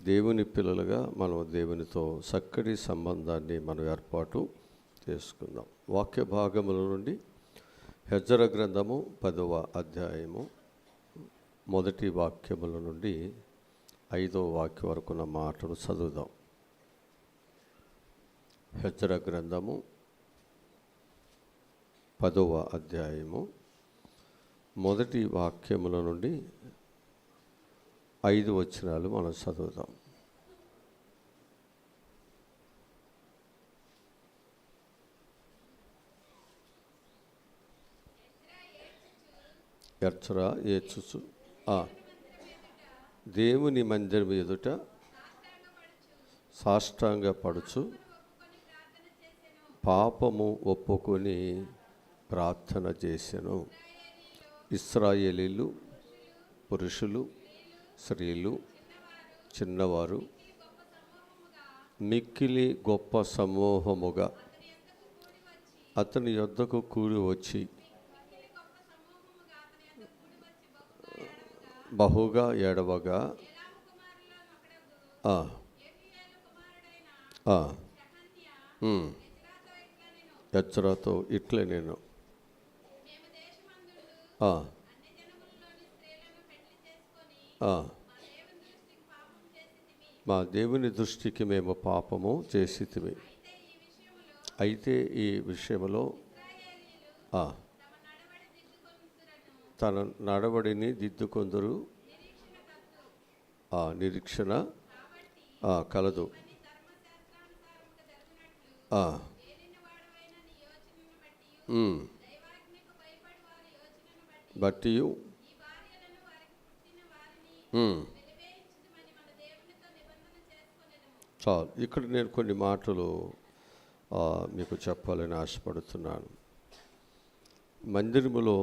దేవుని పిల్లలుగా మనం దేవునితో చక్కటి సంబంధాన్ని మనం ఏర్పాటు చేసుకుందాం. వాక్య భాగముల నుండి హెజ్జర గ్రంథము 10వ అధ్యాయము మొదటి వాక్యముల నుండి 5వ వాక్యం వరకున్న మాటలు చదువుదాం. హెజ్జర గ్రంథము 10వ అధ్యాయము మొదటి వాక్యముల నుండి 5 వచనాలు మనం చదువుదాం. ఎర్చరా ఏడ్చుచు దేవుని మందిరం ఎదుట సాష్టాంగపడుచు పాపము ఒప్పుకొని ప్రార్థన చేసెను. ఇశ్రాయేలీలు పురుషులు స్త్రీలు చిన్నవారు మిక్కిలి గొప్ప సమూహముగా అతని యొద్దకు కూడి వచ్చి బహుగా ఏడవగా ఎజ్రాతో ఇట్లే నేను మా దేవుని దృష్టికి మేము పాపము చేసితిమి. అయితే ఈ విషయంలో తన నడవడిని దిద్దుకొందరు నిరీక్షణ కలదు. బట్టి చాలు. ఇక్కడ నేను కొన్ని మాటలు మీకు చెప్పాలని ఆశపడుతున్నాను. మందిరములో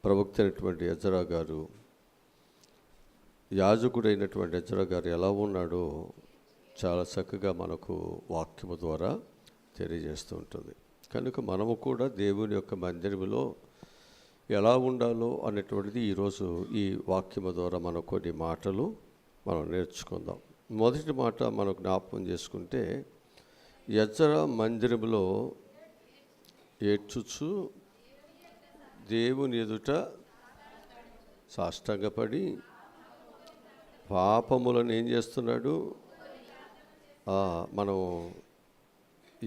ప్రవక్త అయినటువంటి ఎజ్రా గారు, యాజకుడైనటువంటి ఎజ్రా గారు ఎలా ఉన్నాడో చాలా చక్కగా మనకు వాక్యము ద్వారా తెలియజేస్తూ ఉంటుంది. కనుక మనము కూడా దేవుని యొక్క మందిరములో ఎలా ఉండాలో అనేటువంటిది ఈరోజు ఈ వాక్యము ద్వారా మనం కొన్ని మాటలు మనం నేర్చుకుందాం. మొదటి మాట మనం జ్ఞాపకం చేసుకుంటే, ఎజ్రా మందిరములో ఏడ్చుచు దేవుని ఎదుట సాష్టాంగపడి పాపములను ఏం చేస్తున్నాడు? మనం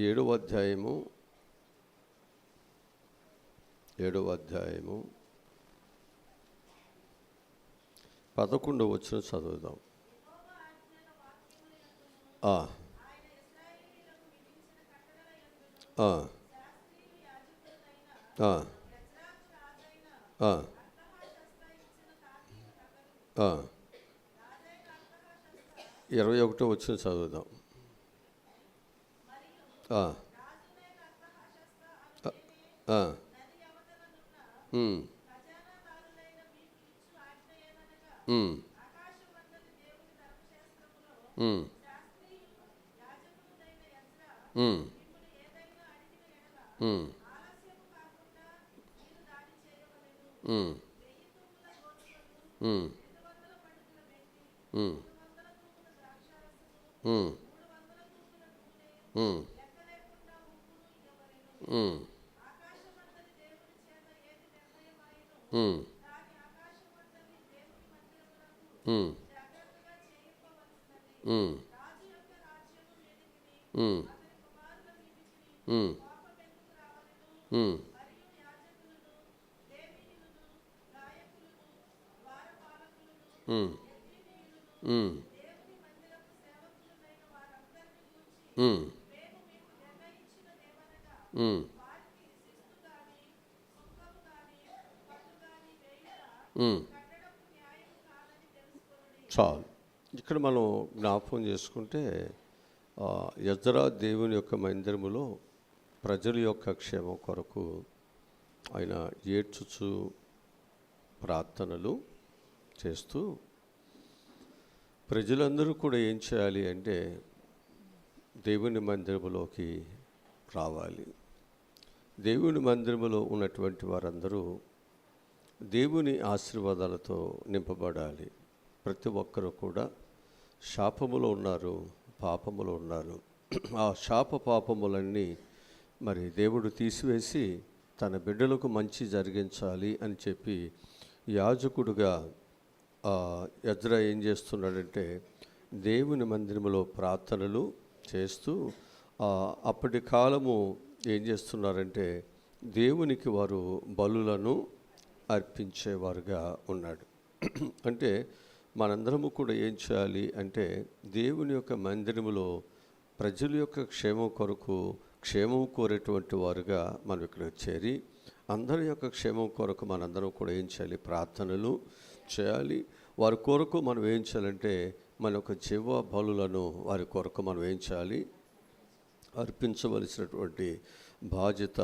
7వ అధ్యాయము 11వ వచనం చదువుదాం. ఆ 21వ వచనం చదువుదాం. చాలు. ఇక్కడ మనం జ్ఞాపకం చేసుకుంటే, ఎజ్రా దేవుని యొక్క మందిరములో ప్రజల యొక్క క్షేమం కొరకు ఆయన ఏడ్చుచు ప్రార్థనలు చేస్తూ, ప్రజలందరూ కూడా ఏం చేయాలి అంటే దేవుని మందిరములోకి రావాలి. దేవుని మందిరములో ఉన్నటువంటి వారందరూ దేవుని ఆశీర్వాదాలతో నింపబడాలి. ప్రతి ఒక్కరూ కూడా శాపములో ఉన్నారు, పాపములో ఉన్నారు. ఆ శాప పాపములన్నీ మరి దేవుడు తీసివేసి తన బిడ్డలకు మంచి జరిగించాలి అని చెప్పి యాజకుడుగా ఎజ్రా ఏం చేస్తున్నాడంటే దేవుని మందిరములో ప్రార్థనలు చేస్తూ అప్పటి కాలము ఏం చేస్తున్నారంటే దేవునికి వారు బలులను అర్పించేవారుగా ఉన్నాడు. అంటే మనందరము కూడా ఏం చేయాలి అంటే దేవుని యొక్క మందిరములో ప్రజల యొక్క క్షేమం కొరకు క్షేమం కోరేటువంటి వారుగా మనం ఇక్కడ చేరి అందరి యొక్క క్షేమం కొరకు మనందరం కూడా ఏం చేయాలి, ప్రార్థనలు చేయాలి. వారి కొరకు మనం ఏం చేయాలంటే మన యొక్క జీవ బలులను వారి కొరకు మనం ఏం చేయాలి, అర్పించవలసినటువంటి బాధ్యత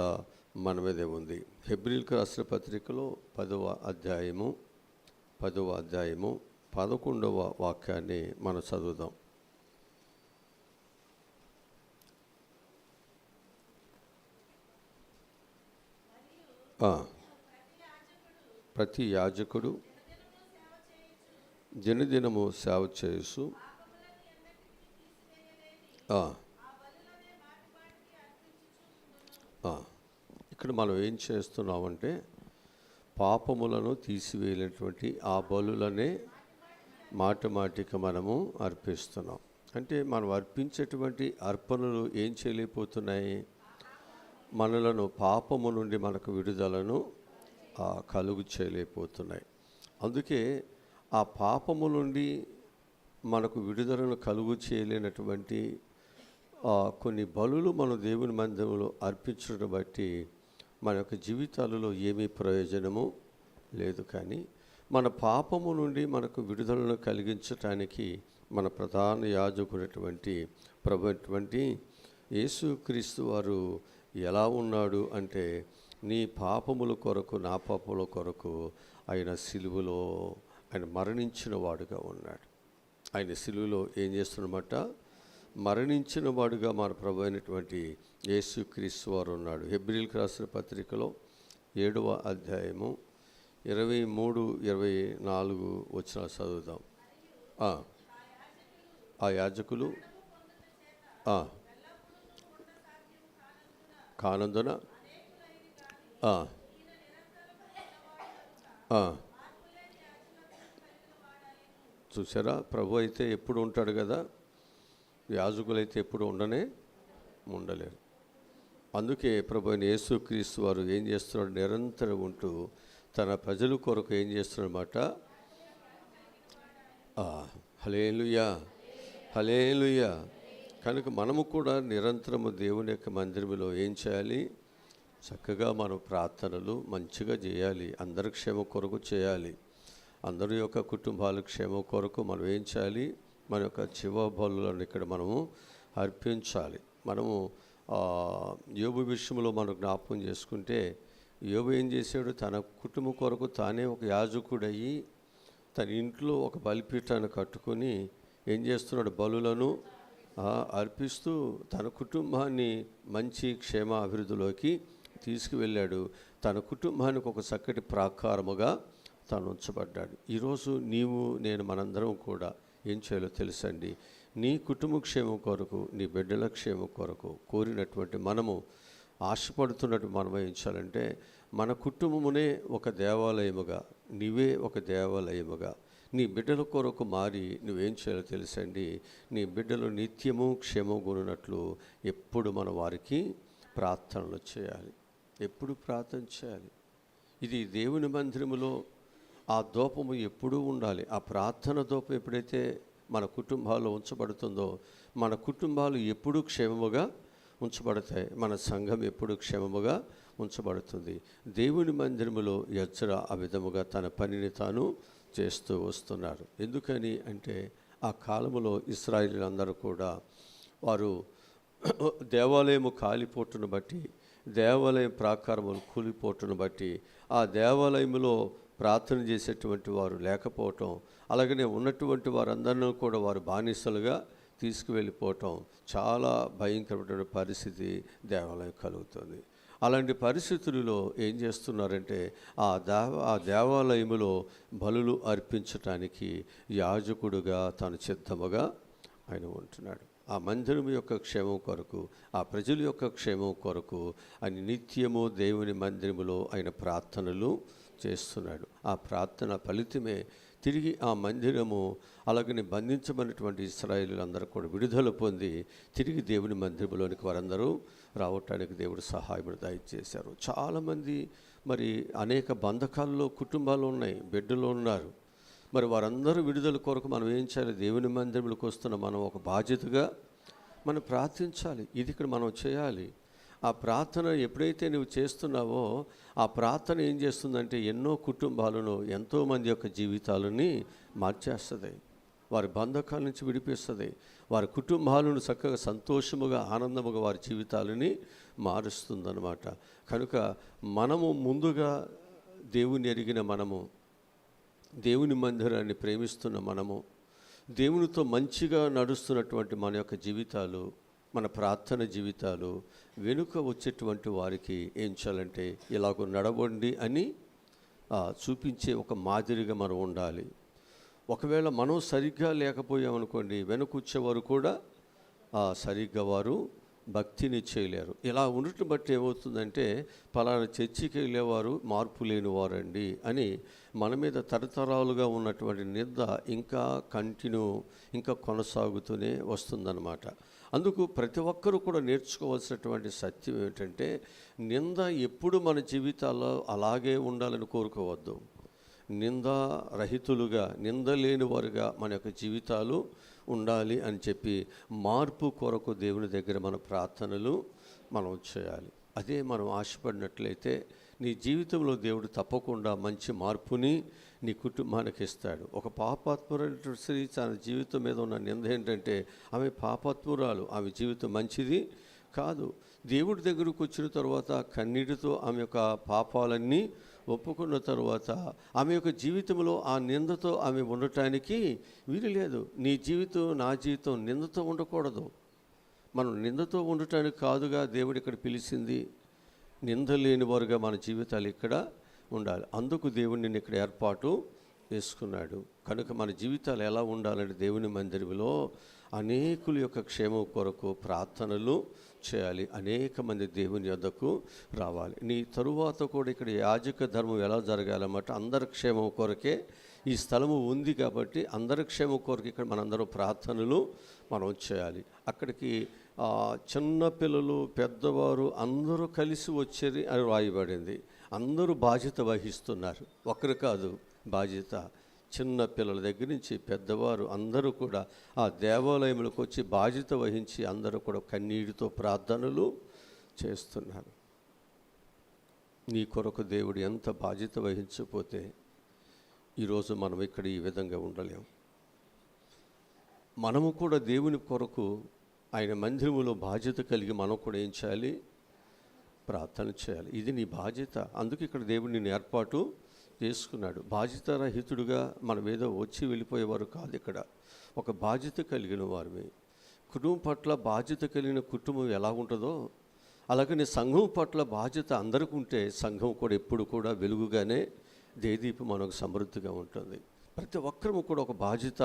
మన మీదే ఉంది. హెబ్రీయులకు రాసిన పత్రికలో 10వ అధ్యాయము 11వ వాక్యాన్ని మనం చదువుదాం. ప్రతి యాజకుడు దినదినము సేవ చేసు ఇక్కడ మనం ఏం చేస్తున్నామంటే పాపములను తీసివేయలేటువంటి ఆ బలులనే మాటికి మనము అర్పిస్తున్నాం. అంటే మనం అర్పించేటువంటి అర్పణలు ఏం చేయలేకపోతున్నాయి, మనలను పాపము నుండి మనకు విడుదలను కలుగు చేయలేకపోతున్నాయి. అందుకే ఆ పాపము నుండి మనకు విడుదలను కలుగు చేయలేనటువంటి కొన్ని బలులు మనం దేవుని మందిరంలో అర్పించడం బట్టి మన యొక్క జీవితాలలో ఏమీ ప్రయోజనము లేదు. కానీ మన పాపము నుండి మనకు విడుదలను కలిగించటానికి మన ప్రధాన యాజకుడైనటువంటి ప్రభువైనటువంటి యేసుక్రీస్తు వారు ఎలా ఉన్నాడు అంటే నీ పాపముల కొరకు నా పాపముల కొరకు ఆయన సిలువలో ఆయన మరణించిన వాడుగా ఉన్నాడు. ఆయన సిలువలో ఏం చేస్తున్నమాట, మరణించిన వాడుగా మన ప్రభు అయినటువంటి యేసుక్రీస్తు వారు ఉన్నాడు. హెబ్రీయులకు రాసిన పత్రికలో 7వ అధ్యాయము 23-24 వచనాలు చదువుదాం. ఆ యాజకులు కానందున చూసారా, ప్రభు అయితే ఎప్పుడు ఉంటాడు కదా, యాజకులైతే ఎప్పుడు ఉండలేరు. అందుకే ప్రభు అయిన యేసుక్రీస్తు వారు ఏం చేస్తున్నాడు, నిరంతరం ఉంటూ తన ప్రజల కొరకు ఏం చేస్తున్నాడన్నమాట. హల్లెలూయా, హల్లెలూయా. కనుక మనము కూడా నిరంతరము దేవుని యొక్క మందిరంలో ఏం చేయాలి, చక్కగా మనం ప్రార్థనలు మంచిగా చేయాలి. అందరి క్షేమం కొరకు చేయాలి. అందరి యొక్క కుటుంబాల క్షేమం కొరకు మనం ఏం చేయాలి, మన యొక్క జీవ బలులను ఇక్కడ మనము అర్పించాలి. మనము యోబు విషయంలో మనం జ్ఞాపకం చేసుకుంటే యోబు ఏం చేశాడు, తన కుటుంబం కొరకు తానే ఒక యాజకుడయ్యి తన ఇంట్లో ఒక బలిపీఠాన్ని కట్టుకొని ఏం చేస్తున్నాడు, బలులను అర్పిస్తూ తన కుటుంబాన్ని మంచి క్షేమ అభివృద్ధిలోకి తీసుకువెళ్ళాడు. తన కుటుంబానికి ఒక చక్కటి ప్రాకారముగా తాను ఉంచబడ్డాడు. ఈరోజు నీవు నేను మనందరం కూడా ఏం చేయాలో తెలుసండి. నీ కుటుంబ క్షేమం కొరకు, నీ బిడ్డల క్షేమం కొరకు కోరినటువంటి మనము ఆశపడుతున్నట్టు మనం ఏం చేయాలంటే మన కుటుంబమునే ఒక దేవాలయముగా, నీవే ఒక దేవాలయముగా నీ బిడ్డల కొరకు మారి నువ్వేం చేయాలో తెలుసండి. నీ బిడ్డలు నిత్యము క్షేమం కొనున్నట్లు ఎప్పుడు మన వారికి ప్రార్థనలు చేయాలి, ఎప్పుడు ప్రార్థన చేయాలి. ఇది దేవుని మందిరములో ఆ దూపము ఎప్పుడూ ఉండాలి. ఆ ప్రార్థన దూపం ఎప్పుడైతే మన కుటుంబాల్లో ఉంచబడుతుందో మన కుటుంబాలు ఎప్పుడూ క్షేమముగా ఉంచబడతాయి, మన సంఘం ఎప్పుడు క్షేమముగా ఉంచబడుతుంది. దేవుని మందిరములో ఎజ్రా ఆ విధముగా తన పనిని తాను చేస్తూ వస్తున్నారు. ఎందుకని అంటే ఆ కాలములో ఇశ్రాయేలీయులందరూ కూడా వారు దేవాలయము కాలిపోటును బట్టి, దేవాలయం ప్రాకారములు కూలిపోటును బట్టి ఆ దేవాలయములో ప్రార్థన చేసేటువంటి వారు లేకపోవటం, అలాగనే ఉన్నటువంటి వారందరినీ కూడా వారు బానిసలుగా తీసుకువెళ్ళిపోవటం, చాలా భయంకరమైన పరిస్థితి దేవాలయం కలుగుతుంది. అలాంటి పరిస్థితులలో ఏం చేస్తున్నారంటే ఆ దేవాలయములో బలులు అర్పించటానికి యాజకుడుగా తాను సిద్ధముగా ఆయన ఉంటున్నాడు. ఆ మందిరం యొక్క క్షేమం కొరకు, ఆ ప్రజల యొక్క క్షేమం కొరకు ఆయన నిత్యము దేవుని మందిరములో ఆయన ప్రార్థనలు చేస్తున్నాడు. ఆ ప్రార్థన ఫలితమే తిరిగి ఆ మందిరము అలాగని బంధించబడినటువంటి ఇశ్రాయేలులందరూ కూడా విడుదల పొంది తిరిగి దేవుని మందిరంలోనికి వారందరూ రావటానికి దేవుడు సహాయం దయచేశారు. చాలామంది మరి అనేక బంధకాల్లో కుటుంబాలు ఉన్నాయి, బిడ్డలు ఉన్నారు. మరి వారందరూ విడుదల కొరకు మనం ఏం చేయాలి? దేవుని మందిరంలోకి వస్తున్న మనం ఒక బాధ్యతగా మనం ప్రార్థించాలి. ఇది ఇక్కడ మనం చేయాలి. ఆ ప్రార్థన ఎప్పుడైతే నువ్వు చేస్తున్నావో ఆ ప్రార్థన ఏం చేస్తుందంటే ఎన్నో కుటుంబాలను, ఎంతోమంది యొక్క జీవితాలని మార్చేస్తుంది, వారి బంధకాల నుంచి విడిపిస్తుంది, వారి కుటుంబాలను చక్కగా సంతోషముగా ఆనందముగా వారి జీవితాలని మారుస్తుందన్నమాట. కనుక మనము ముందుగా దేవుని ఎరిగిన మనము, దేవుని మందిరాన్ని ప్రేమిస్తున్న మనము, దేవునితో మంచిగా నడుస్తున్నటువంటి మన యొక్క జీవితాలు, మన ప్రార్థన జీవితాలు వెనుక వచ్చేటువంటి వారికి ఏం చేయాలంటే ఇలాగ నడవండి అని చూపించే ఒక మాదిరిగా మనం ఉండాలి. ఒకవేళ మనం సరిగ్గా లేకపోయామనుకోండి, వెనుక వచ్చేవారు కూడా సరిగ్గా వారు భక్తిని చేయలేరు. ఇలా ఉండటం బట్టి ఏమవుతుందంటే పలానా చర్చికి వెళ్ళేవారు మార్పు లేనివారండి అని మన మీద తరతరాలుగా ఉన్నటువంటి నింద ఇంకా కొనసాగుతూనే వస్తుందన్నమాట. అందుకు ప్రతి ఒక్కరూ కూడా నేర్చుకోవాల్సినటువంటి సత్యం ఏమిటంటే నింద ఎప్పుడు మన జీవితాల్లో అలాగే ఉండాలని కోరుకోవద్దు. నిందారహితులుగా, నింద లేని వారుగా మన యొక్క జీవితాలు ఉండాలి అని చెప్పి మార్పు కొరకు దేవుని దగ్గర మన ప్రార్థనలు మనం చేయాలి. అదే మనం ఆశపడినట్లయితే నీ జీవితంలో దేవుడు తప్పకుండా మంచి మార్పుని నీ కుటుంబానికి ఇస్తాడు. ఒక పాపాత్మురైనటువంటి స్త్రీ తన జీవితం మీద ఉన్న నింద ఏంటంటే ఆమె పాపాత్మురాలు, ఆమె జీవితం మంచిది కాదు. దేవుడి దగ్గరకు వచ్చిన తర్వాత కన్నీటితో ఆమె యొక్క పాపాలన్నీ ఒప్పుకున్న తర్వాత ఆమె యొక్క జీవితంలో ఆ నిందతో ఆమె ఉండటానికి వీలు లేదు. నీ జీవితం, నా జీవితం నిందతో ఉండకూడదు. మనం నిందతో ఉండటానికి కాదుగా దేవుడు ఇక్కడ పిలిచింది. నింద లేని వారుగా మన జీవితాలు ఇక్కడ ఉండాలి. అందుకు దేవుడు నిన్ను ఇక్కడ ఏర్పాటు చేసుకున్నాడు. కనుక మన జీవితాలు ఎలా ఉండాలంటే దేవుని మందిరంలో అనేకుల యొక్క క్షేమం కొరకు ప్రార్థనలు చేయాలి. అనేక మంది దేవుని యొద్దకు రావాలి. నీ తరువాత కూడా ఇక్కడ యాజక ధర్మం ఎలా జరగాలన్నమాట, అందరి క్షేమం కొరకే ఈ స్థలము ఉంది కాబట్టి అందరి క్షేమం కొరకు ఇక్కడ మనందరం ప్రార్థనలు మనం చేయాలి. అక్కడికి చిన్న పిల్లలు, పెద్దవారు అందరూ కలిసి వచ్చేది అని రాయబడింది. అందరూ బాధ్యత వహిస్తున్నారు, ఒకరు కాదు బాధ్యత. చిన్న పిల్లల దగ్గర నుంచి పెద్దవారు అందరూ కూడా ఆ దేవాలయంలోకి వచ్చి బాధ్యత వహించి అందరూ కూడా కన్నీటితో ప్రార్థనలు చేస్తున్నారు. నీ కొరకు దేవుడు ఎంత బాధ్యత వహించకపోతే ఈరోజు మనం ఇక్కడ ఈ విధంగా ఉండలేము. మనము కూడా దేవుని కొరకు ఆయన మందిరములో బాధ్యత కలిగి మనం కూడా ఏం చేయాలి? ప్రార్థన చేయాలి. ఇది నీ బాధ్యత. అందుకు ఇక్కడ దేవుడు నిన్ను ఏర్పాటు చేసుకున్నాడు. బాధ్యతారహితుడుగా మనం ఏదో వచ్చి వెళ్ళిపోయేవారు కాదు. ఇక్కడ ఒక బాధ్యత కలిగిన వారిని, కుటుంబం పట్ల బాధ్యత కలిగిన కుటుంబం ఎలా ఉంటుందో అలాగనే సంఘం పట్ల బాధ్యత అందరికీ ఉంటే సంఘం కూడా ఎప్పుడు కూడా వెలుగుగానే దేదీపం మనకు సమృద్ధిగా ఉంటుంది. ప్రతి ఒక్కరము కూడా ఒక బాధ్యత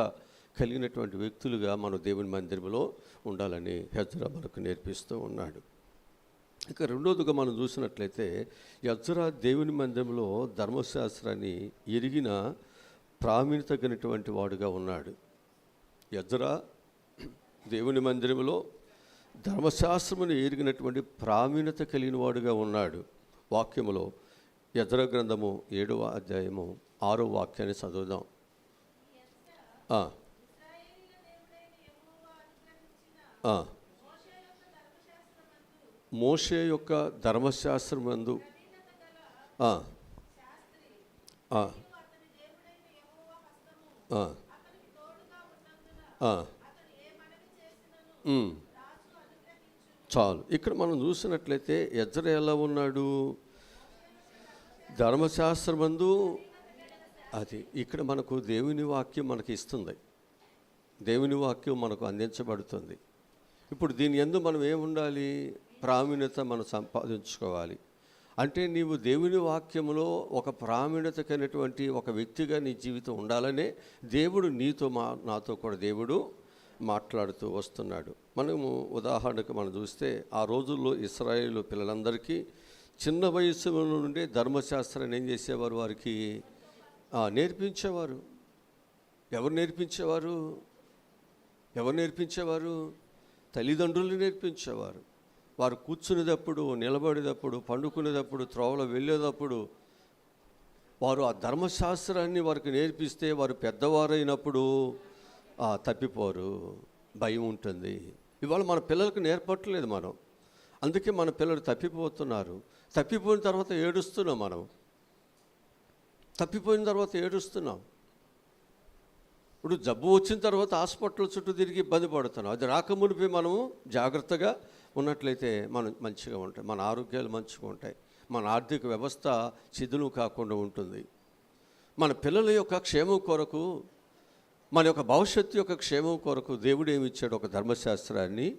కలిగినటువంటి వ్యక్తులుగా మనం దేవుని మందిరంలో ఉండాలని ఎజ్రా మనకు నేర్పిస్తూ ఉన్నాడు. ఇక రెండోదిగా మనం చూసినట్లయితే ఎజ్రా దేవుని మందిరంలో ధర్మశాస్త్రాన్ని ఎరిగిన ప్రావీణ్యత కలిగినటువంటి వాడుగా ఉన్నాడు. ఎజ్రా దేవుని మందిరంలో ధర్మశాస్త్రమును ఎరిగినటువంటి ప్రావీణ్యత కలిగిన వాడుగా ఉన్నాడు. వాక్యములో ఎజ్రా గ్రంథము 7వ అధ్యాయము 6వ వాక్యాన్ని చదువుదాం. మోషే యొక్క ధర్మశాస్త్రమందు చాలు. ఇక్కడ మనం చూసినట్లయితే ఎజ్రా ఎలా ఉన్నాడు? ధర్మశాస్త్రమందు అది ఇక్కడ మనకు దేవుని వాక్యం మనకి ఇస్తుంది, దేవుని వాక్యం మనకు అందించబడుతుంది. ఇప్పుడు దీని యందు మనం ఏముండాలి? ప్రావీణ్యత మనం సంపాదించుకోవాలి. అంటే నీవు దేవుని వాక్యములో ఒక ప్రావీణ్యత కలిగినటువంటి ఒక వ్యక్తిగా నీ జీవితం ఉండాలనే దేవుడు నీతో నాతో కూడా దేవుడు మాట్లాడుతూ వస్తున్నాడు. మనము ఉదాహరణకు మనం చూస్తే ఆ రోజుల్లో ఇశ్రాయేలు పిల్లలందరికీ చిన్న వయసు నుండే ధర్మశాస్త్రాన్ని ఏం చేసేవారు? వారికి నేర్పించేవారు. ఎవరు నేర్పించేవారు? తల్లిదండ్రులు నేర్పించేవారు. వారు కూర్చునేటప్పుడు, నిలబడేటప్పుడు, పండుకునేటప్పుడు, త్రోవలో వెళ్ళేటప్పుడు వారు ఆ ధర్మశాస్త్రాన్ని వారికి నేర్పిస్తే వారు పెద్దవారైనప్పుడు తప్పిపోరు. భయం ఉంటుంది. ఇవాళ మన పిల్లలకు నేర్పట్లేదు మనం. అందుకే మన పిల్లలు తప్పిపోతున్నారు. తప్పిపోయిన తర్వాత ఏడుస్తున్నాం. ఇప్పుడు జబ్బు వచ్చిన తర్వాత హాస్పిటల్ చుట్టూ తిరిగి ఇబ్బంది పడుతున్నాం. అది రాకమునిపై మనము జాగ్రత్తగా ఉన్నట్లయితే మనం మంచిగా ఉంటాయి, మన ఆరోగ్యాలు మంచిగా ఉంటాయి, మన ఆర్థిక వ్యవస్థ శిథిలం కాకుండా ఉంటుంది. మన పిల్లల యొక్క క్షేమం కొరకు, మన యొక్క భవిష్యత్తు యొక్క క్షేమం కొరకు దేవుడు ఏమి ఇచ్చాడు? ఒక ధర్మశాస్త్రాన్ని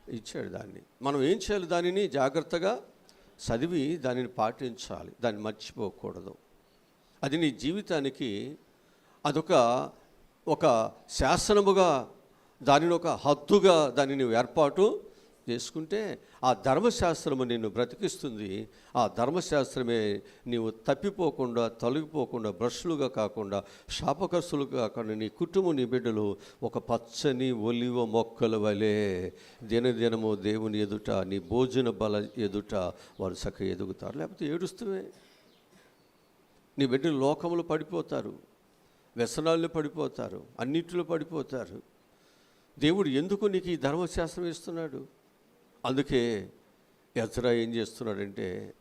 ఇచ్చాడు. దాన్ని మనం ఏం చేయాలి? దానిని జాగ్రత్తగా చదివి దానిని పాటించాలి. దాన్ని మర్చిపోకూడదు. అది నీ జీవితానికి అదొక శాసనముగా, దానిని ఒక హద్దుగా దాన్ని నువ్వు ఏర్పాటు చేసుకుంటే ఆ ధర్మశాస్త్రము నిన్ను బ్రతికిస్తుంది. ఆ ధర్మశాస్త్రమే నీవు తప్పిపోకుండా, తొలగిపోకుండా, భ్రష్లుగా కాకుండా, శాపకస్తులుగా కాకుండా నీ కుటుంబం, నీ బిడ్డలు ఒక పచ్చని ఒలివ మొక్కల వలె దినదినము దేవుని ఎదుట, నీ భోజన బల ఎదుట వారు చక్కగా ఎదుగుతారు. లేకపోతే ఏడుస్తువే. నీ బిడ్డలు లోకములు పడిపోతారు, వ్యసనాల్లో పడిపోతారు, అన్నిటిలో పడిపోతారు. దేవుడు ఎందుకు నీకు ఈ ధర్మశాస్త్రం ఇస్తున్నాడు? అందుకే ఎజ్రా ఏం చేస్తున్నాడంటే,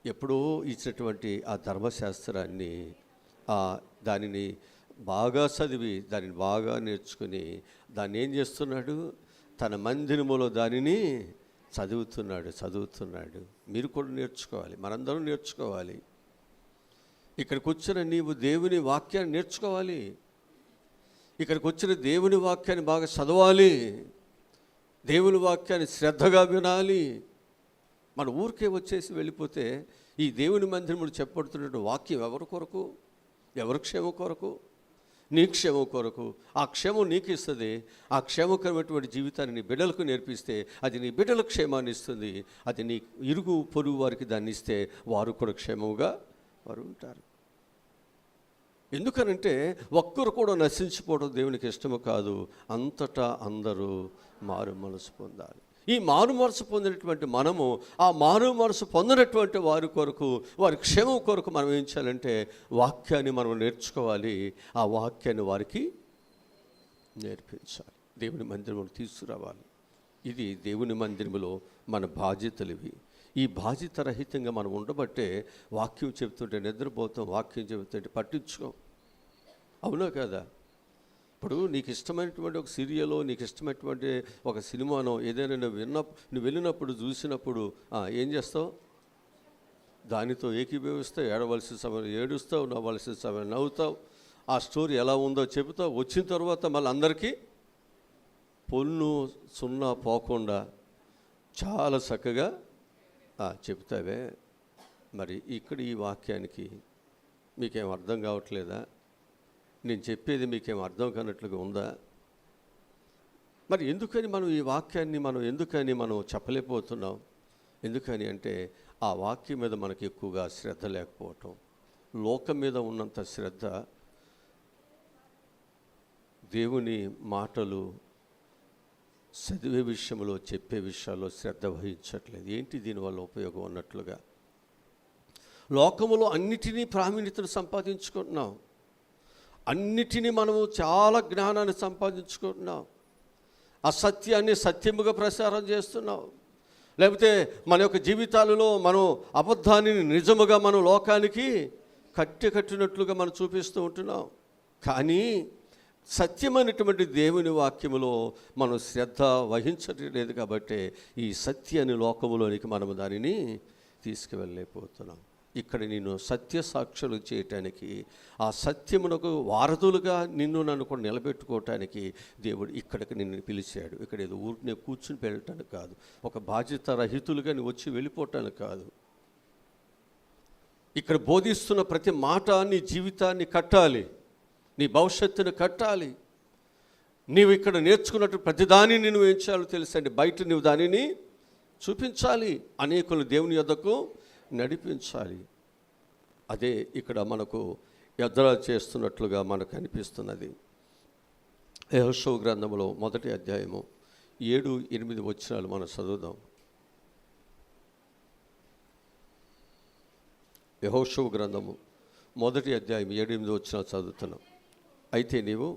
ఎప్పుడో ఇచ్చినటువంటి ఆ ధర్మశాస్త్రాన్ని దానిని బాగా చదివి, దానిని బాగా నేర్చుకుని, దాన్ని ఏం చేస్తున్నాడు? తన మందిరములో దానిని చదువుతున్నాడు. మీరు కూడా నేర్చుకోవాలి, మనందరం నేర్చుకోవాలి. ఇక్కడికి వచ్చిన నీవు దేవుని వాక్యాన్ని నేర్చుకోవాలి. ఇక్కడికి వచ్చిన దేవుని వాక్యాన్ని బాగా చదవాలి. దేవుని వాక్యాన్ని శ్రద్ధగా వినాలి. మన ఊరికే వచ్చేసి వెళ్ళిపోతే ఈ దేవుని మందిరములు చెప్పబడుతున్న వాక్యం ఎవరి కొరకు? ఎవరి క్షేమం కొరకు? నీ క్షేమం కొరకు. ఆ క్షేమం నీకు ఇస్తుంది. ఆ క్షేమకరమైనటువంటి జీవితాన్ని నీ బిడ్డలకు నేర్పిస్తే అది నీ బిడ్డల క్షేమాన్ని ఇస్తుంది. అది నీ ఇరుగు పొరుగు వారికి దాన్ని ఇస్తే వారు కూడా క్షేమంగా వారు ఉంటారు. ఎందుకనంటే ఒక్కరు కూడా నశించిపోవడం దేవునికి ఇష్టము కాదు. అంతటా అందరూ మారు మనసు పొందాలి. ఈ మారు మనసు పొందినటువంటి మనము, ఆ మారు మనసు పొందినటువంటి వారి కొరకు, వారి క్షేమం కొరకు మనం ఏం చేయాలంటే వాక్యాన్ని మనం నేర్చుకోవాలి. ఆ వాక్యాన్ని వారికి నేర్పించాలి. దేవుని మందిరంలో తీసుకురావాలి. ఇది దేవుని మందిరంలో మన బాధ్యతలు ఇవి. ఈ బాధ్యత రహితంగా మనం ఉండబట్టే వాక్యం చెబుతుంటే నిద్రపోతాం, వాక్యం చెబుతుంటే పట్టించుకోం. అవునా కదా? ఇప్పుడు నీకు ఇష్టమైనటువంటి ఒక సీరియలో, నీకు ఇష్టమైనటువంటి ఒక సినిమానో ఏదైనా నువ్వు వెళ్ళినప్పుడు, చూసినప్పుడు ఏం చేస్తావు? దానితో ఏకీభవిస్తావు. ఏడవలసిన సమయం ఏడుస్తావు, నవ్వాల్సిన సమయం నవ్వుతావు. ఆ స్టోరీ ఎలా ఉందో చెబుతావు. వచ్చిన తర్వాత మళ్ళీ అందరికీ పొన్ను సున్నా పోకుండా చాలా చక్కగా చెప్తావే. మరి ఇక్కడ ఈ వాక్యానికి మీకేం అర్థం కావట్లేదా? నేను చెప్పేది మీకేం అర్థం కానట్లుగా ఉందా? మరి ఎందుకని మనం ఈ వాక్యాన్ని మనం చెప్పలేకపోతున్నాం? ఎందుకని అంటే ఆ వాక్యం మీద మనకి ఎక్కువగా శ్రద్ధ లేకపోవటం. లోకం మీద ఉన్నంత శ్రద్ధ దేవుని మాటలు చదివే విషయంలో, చెప్పే విషయాల్లో శ్రద్ధ వహించట్లేదు. ఏంటి దీనివల్ల ఉపయోగం అన్నట్లుగా లోకములో అన్నిటినీ ప్రావీణ్యతను సంపాదించుకుంటున్నాం. అన్నిటినీ మనము చాలా జ్ఞానాన్ని సంపాదించుకుంటున్నాం. అసత్యాన్ని సత్యముగా ప్రసారం చేస్తున్నాం. లేకపోతే మన యొక్క జీవితాలలో మనం అబద్ధాన్ని నిజముగా మనం లోకానికి కట్టినట్లుగా మనం చూపిస్తూ ఉంటున్నాం. కానీ సత్యమైనటువంటి దేవుని వాక్యములో మనం శ్రద్ధ వహించట్లేదు. కాబట్టి ఈ సత్యాన్ని లోకములోనికి మనము దానిని తీసుకువెళ్ళలేకపోతున్నాం. ఇక్కడ నిన్ను సత్య సాక్షులు చేయటానికి, ఆ సత్యమునకు వారధులుగా నన్ను కూడా నిలబెట్టుకోవటానికి దేవుడు ఇక్కడికి నిన్ను పిలిచాడు. ఇక్కడ ఏదో ఊరిని కూర్చుని వెళ్ళటానికి కాదు, ఒక బాధ్యత రహితులుగా నువ్వు వచ్చి వెళ్ళిపోవటానికి కాదు. ఇక్కడ బోధిస్తున్న ప్రతి మాట నీ జీవితాన్ని కట్టాలి, నీ భవిష్యత్తును కట్టాలి. నీవు ఇక్కడ నేర్చుకున్నట్టు ప్రతి దానిని నువ్వు ఏం చేయాలో తెలుసండి, బయట నువ్వు దానిని చూపించాలి, అనేకులు దేవుని యొద్దకు నడిపించాలి. అదే ఇక్కడ మనకు ఎద్రా చేస్తున్నట్లుగా మనకు అనిపిస్తున్నది. యెహోషువ గ్రంథంలో 1వ అధ్యాయము 7-8 వచనాలు మనం చదువుదాం. యెహోషువ గ్రంథము 1వ అధ్యాయం 7-8 వచనాలు చదువుతున్నాం. అయితే నీవు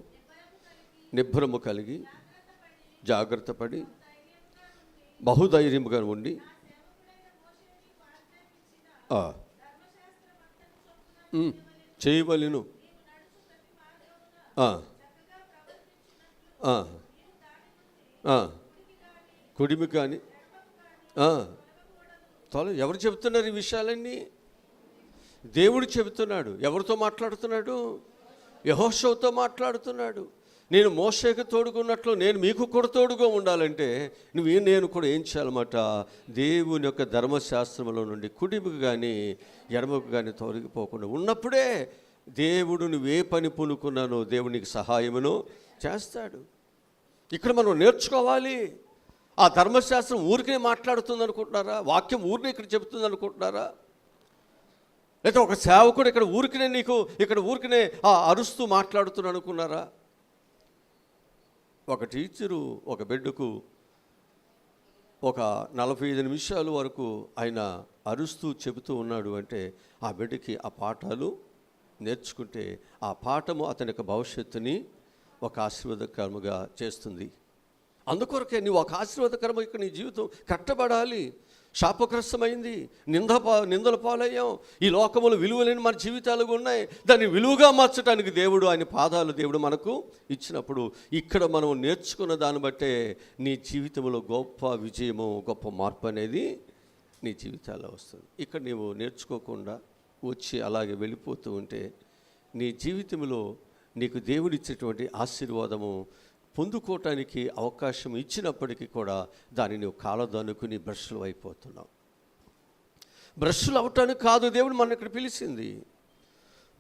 నిబ్బరము కలిగి జాగ్రత్త పడి బహుధైర్యముగా ఉండి చేయవలెను, కుడిమి కానీ ఎవరు చెబుతున్నారు ఈ విషయాలన్నీ? దేవుడు చెబుతున్నాడు. ఎవరితో మాట్లాడుతున్నాడు? యెహోషువతో మాట్లాడుతున్నాడు. నేను మోషేకు తోడుకున్నట్లు నేను మీకు కూడా తోడుగా ఉండాలంటే నేను కూడా ఏం చేయాలన్నమాట, దేవుని యొక్క ధర్మశాస్త్రంలో నుండి కుడిముకు కానీ ఎడమకు కానీ తొలగిపోకుండా ఉన్నప్పుడే దేవుడు నువ్వే పని పూనుకున్నానో దేవుడు నీకు సహాయమును చేస్తాడు. ఇక్కడ మనం నేర్చుకోవాలి. ఆ ధర్మశాస్త్రం ఊరికే మాట్లాడుతుంది అనుకుంటున్నారా? వాక్యం ఊరికే ఇక్కడ చెబుతుంది అనుకుంటున్నారా? లేదా ఒక సేవకుడు ఇక్కడ ఊరికనే అరుస్తూ మాట్లాడుతున్నాడు అనుకున్నారా? ఒక టీచరు ఒక బిడ్డకు ఒక 45 నిమిషాల వరకు ఆయన అరుస్తూ చెబుతూ ఉన్నాడు అంటే ఆ బిడ్డకి ఆ పాఠాలు నేర్చుకుంటే ఆ పాఠము అతని యొక్క భవిష్యత్తుని ఒక ఆశీర్వాదకరముగా చేస్తుంది. అందుకొరకే నువ్వు ఒక ఆశీర్వాదకరము ఇక్కడ నీ జీవితం కట్టబడాలి. శాపగ్రస్తమైంది, నిందల పాలయ్యాం. ఈ లోకములు విలువలేని మన జీవితాలు ఉన్నాయి. దాన్ని విలువగా మార్చడానికి ఆయన పాదాలు దేవుడు మనకు ఇచ్చినప్పుడు ఇక్కడ మనం నేర్చుకున్న దాన్ని బట్టే నీ జీవితంలో గొప్ప విజయము, గొప్ప మార్పు అనేది నీ జీవితాల్లో వస్తుంది. ఇక్కడ నీవు నేర్చుకోకుండా వచ్చి అలాగే వెళ్ళిపోతూ ఉంటే నీ జీవితంలో నీకు దేవుడిచ్చేటువంటి ఆశీర్వాదము పొందుకోవటానికి అవకాశం ఇచ్చినప్పటికీ కూడా దాన్ని నువ్వు కాలదనుకుని బ్రష్లు అయిపోతున్నావు. బ్రష్లు అవటానికి కాదు దేవుడు మన ఇక్కడ పిలిచింది.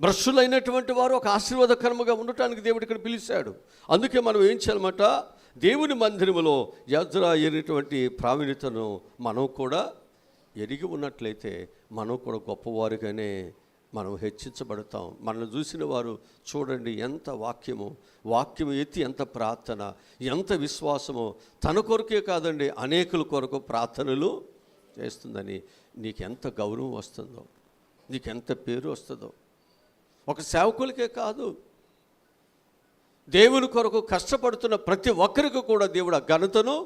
బ్రష్లు అయినటువంటి వారు ఒక ఆశీర్వాదకరముగా ఉండటానికి దేవుడు ఇక్కడ పిలిచాడు. అందుకే మనం ఏం చేయాలన్నమాట, దేవుని మందిరములో ఎజ్రా ఎరిగినటువంటి ప్రావీణ్యతను మనం కూడా ఎరిగి ఉన్నట్లయితే మనం కూడా గొప్పవారుగానే మనం హెచ్చించబడతాం. మనల్ని చూసిన వారు చూడండి ఎంత వాక్యము ఎత్తి ఎంత ప్రార్థన, ఎంత విశ్వాసమో, తన కొరకే కాదండి అనేకుల కొరకు ప్రార్థనలు చేస్తుందని నీకెంత గౌరవం వస్తుందో, నీకెంత పేరు వస్తుందో. ఒక సేవకులకే కాదు, దేవుని కొరకు కష్టపడుతున్న ప్రతి ఒక్కరికి కూడా దేవుడు ఆ ఘనతను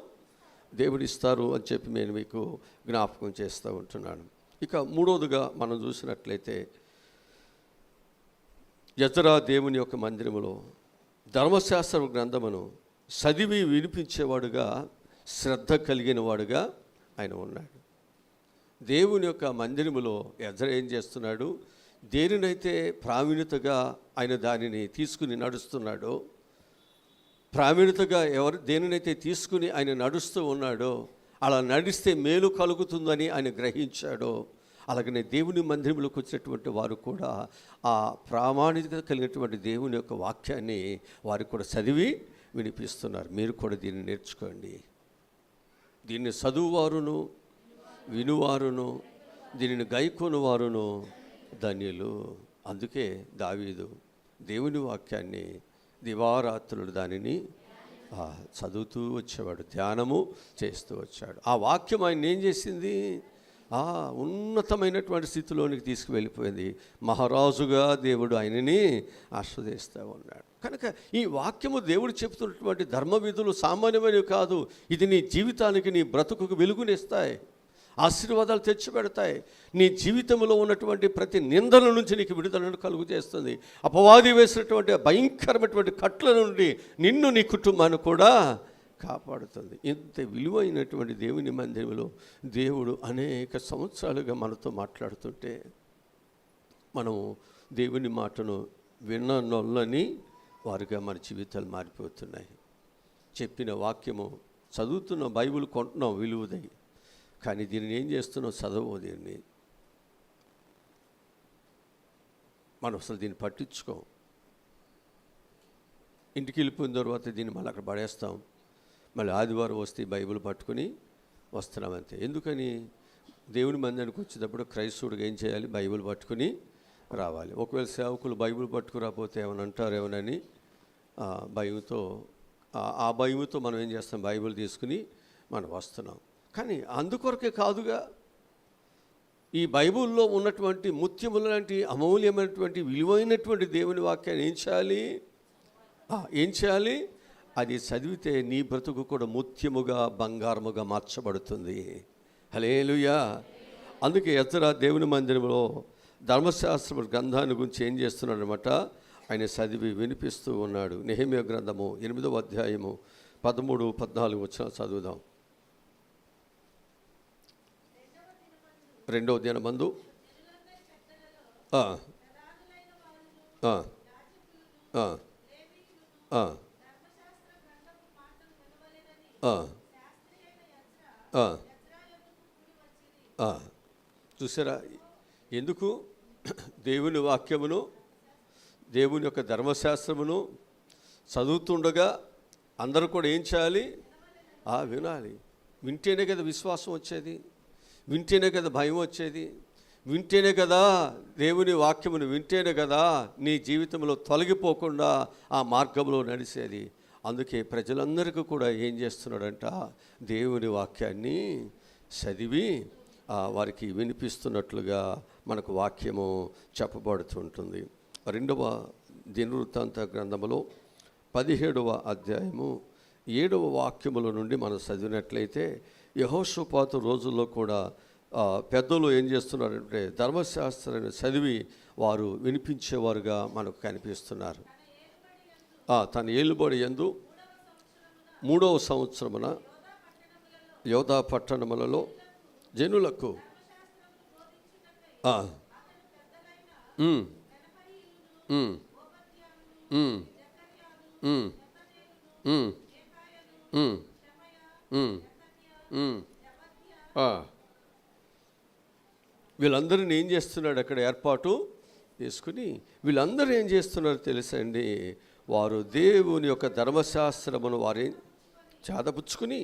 దేవుడు ఇస్తారు అని చెప్పి నేను మీకు జ్ఞాపకం చేస్తూ ఉంటున్నాను. ఇక మూడవదిగా మనం చూసినట్లయితే ఎజ్రా దేవుని యొక్క మందిరములో ధర్మశాస్త్ర గ్రంథమును చదివి వినిపించేవాడుగా, శ్రద్ధ కలిగిన వాడుగా ఆయన ఉన్నాడు. దేవుని యొక్క మందిరములో ఎజ్రా ఏం చేస్తున్నాడు, దేనినైతే ప్రావీణ్యతగా ఆయన దానిని తీసుకుని నడుస్తున్నాడో, ప్రావీణ్యతగా దేనినైతే తీసుకుని ఆయన నడుస్తూ ఉన్నాడో, అలా నడిస్తే మేలు కలుగుతుందని ఆయన గ్రహించాడో, అలాగనే దేవుని మందిరంలోకి వచ్చినటువంటి వారు కూడా ఆ ప్రామాణికత కలిగినటువంటి దేవుని యొక్క వాక్యాన్ని వారు కూడా చదివి వినిపిస్తున్నారు. మీరు కూడా దీన్ని నేర్చుకోండి. దీన్ని చదువువారును వినువారును దీనిని గైకోని వారును ధన్యులు. అందుకే దావీదు దేవుని వాక్యాన్ని దివారాత్రులు దానిని చదువుతూ వచ్చేవాడు, ధ్యానము చేస్తూ వచ్చాడు. ఆ వాక్యం ఆయన ఏం చేసింది, ఉన్నతమైనటువంటి స్థితిలోనికి తీసుకువెళ్ళిపోయింది. మహారాజుగా దేవుడు ఆయనని ఆస్వాదిస్తూ ఉన్నాడు. కనుక ఈ వాక్యము దేవుడు చెబుతున్నటువంటి ధర్మ విధులు సామాన్యమైనవి కాదు. ఇది నీ జీవితానికి, నీ బ్రతుకుకు వెలుగునిస్తాయి, ఆశీర్వాదాలు తెచ్చిపెడతాయి. నీ జీవితంలో ఉన్నటువంటి ప్రతి నిందల నుంచి నీకు విడుదలను కలుగు చేస్తుంది. అపవాది వేసినటువంటి భయంకరమైనటువంటి కట్ల నుండి నిన్ను, నీ కుటుంబాన్ని కూడా కాపాడుతుంది. ఇంత విలువైనటువంటి దేవుని మందిరంలో దేవుడు అనేక సంవత్సరాలుగా మనతో మాట్లాడుతుంటే మనము దేవుని మాటను విన్ననొల్లని వారుగా మన జీవితాలు మారిపోతున్నాయి. చెప్పిన వాక్యము చదువుతున్న బైబిల్ కొంటున్నాం విలువదై, కానీ దీనిని ఏం చేస్తున్నాం? చదవము. దీన్ని మనం అసలు దీన్ని పట్టించుకోం. ఇంటికి వెళ్ళిపోయిన తర్వాత దీన్ని మళ్ళీ అక్కడ పడేస్తాం. మళ్ళీ ఆదివారం వస్తే బైబిల్ పట్టుకుని వస్తున్నాం అంతే. ఎందుకని? దేవుని మందిరానికి వచ్చేటప్పుడు క్రైస్తవుడిగా ఏం చేయాలి? బైబిల్ పట్టుకుని రావాలి. ఒకవేళ సేవకులు బైబిల్ పట్టుకురాకపోతే ఏమైనా అంటారేమోనని భయంతో, ఆ భయంతో మనం ఏం చేస్తాం? బైబిల్ తీసుకుని మనం వస్తున్నాం. కానీ అందుకొరకే కాదుగా. ఈ బైబిల్లో ఉన్నటువంటి ముత్యముల లాంటి అమూల్యమైనటువంటి విలువైనటువంటి దేవుని వాక్యాన్ని ఏం చేయాలి? అది చదివితే నీ బ్రతుకు కూడా ముత్యముగా బంగారముగా మార్చబడుతుంది. హల్లెలూయా. అందుకే ఎజ్రా దేవుని మందిరంలో ధర్మశాస్త్ర గ్రంథాన్ని గురించి ఏం చేస్తున్నాడనమాట? ఆయన చదివి వినిపిస్తూ ఉన్నాడు. నెహెమ్యా గ్రంథము 8వ అధ్యాయము 13, 14 వచనాలు చదువుదాం. 2వ దినమందు చూసారా? ఎందుకు? దేవుని వాక్యమును, దేవుని యొక్క ధర్మశాస్త్రమును చదువుతుండగా అందరూ కూడా ఏం చేయాలి? వినాలి. వింటేనే కదా విశ్వాసం వచ్చేది, వింటేనే కదా భయం వచ్చేది, వింటేనే కదా దేవుని వాక్యమును వింటేనే కదా నీ జీవితంలో తొలగిపోకుండా ఆ మార్గంలో నడిచేది. అందుకే ప్రజలందరికీ కూడా ఏం చేస్తున్నాడంట? దేవుని వాక్యాన్ని చదివి వారికి వినిపిస్తున్నట్లుగా మనకు వాక్యము చెప్పబడుతుంటుంది. 2వ దినవృత్తాంత గ్రంథములో 17వ అధ్యాయము 7వ వాక్యముల నుండి మనం చదివినట్లయితే, యెహోషాపాతు రోజుల్లో కూడా పెద్దలు ఏం చేస్తున్నారంటే ధర్మశాస్త్రాన్ని చదివి వారు వినిపించేవారుగా మనకు కనిపిస్తున్నారు. తన ఏలుబడి యందు 3వ సంవత్సరమున యోధా పట్టణములలో జనులకు వీళ్ళందరినీ ఏం చేస్తున్నాడు? అక్కడ ఏర్పాటు తీసుకుని వీళ్ళందరూ ఏం చేస్తున్నారు తెలుసండి? వారు దేవుని యొక్క ధర్మశాస్త్రమును వారి చాదపుచ్చుకుని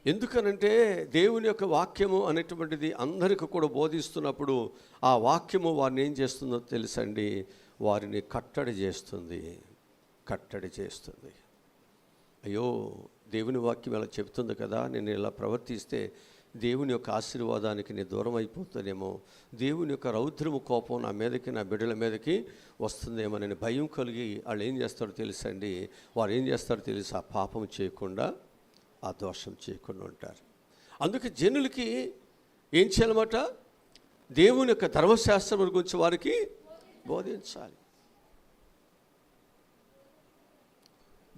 ఎందుకనంటే దేవుని యొక్క వాక్యము అనేటువంటిది అందరికీ కూడా బోధిస్తున్నప్పుడు ఆ వాక్యము వారిని ఏం చేస్తుందో తెలుసండి? వారిని కట్టడి చేస్తుంది. అయ్యో, దేవుని వాక్యం ఇలా చెప్తుంది కదా, నేను ఇలా ప్రవర్తిస్తే దేవుని యొక్క ఆశీర్వాదానికి నేను దూరం అయిపోతానేమో, దేవుని యొక్క రౌద్రము కోపం నా మీదకి, నా బిడ్డల మీదకి వస్తుందేమో అని భయం కలిగి వాళ్ళు ఏం చేస్తారో తెలుసండి? వారు ఏం చేస్తారో తెలుసు? ఆ పాపం చేయకుండా, ఆ దోషం చేయకుండా ఉంటారు. అందుకే జనులకి ఏం చేయాలన్నమాట? దేవుని యొక్క ధర్మశాస్త్రం గురించి వారికి బోధించాలి.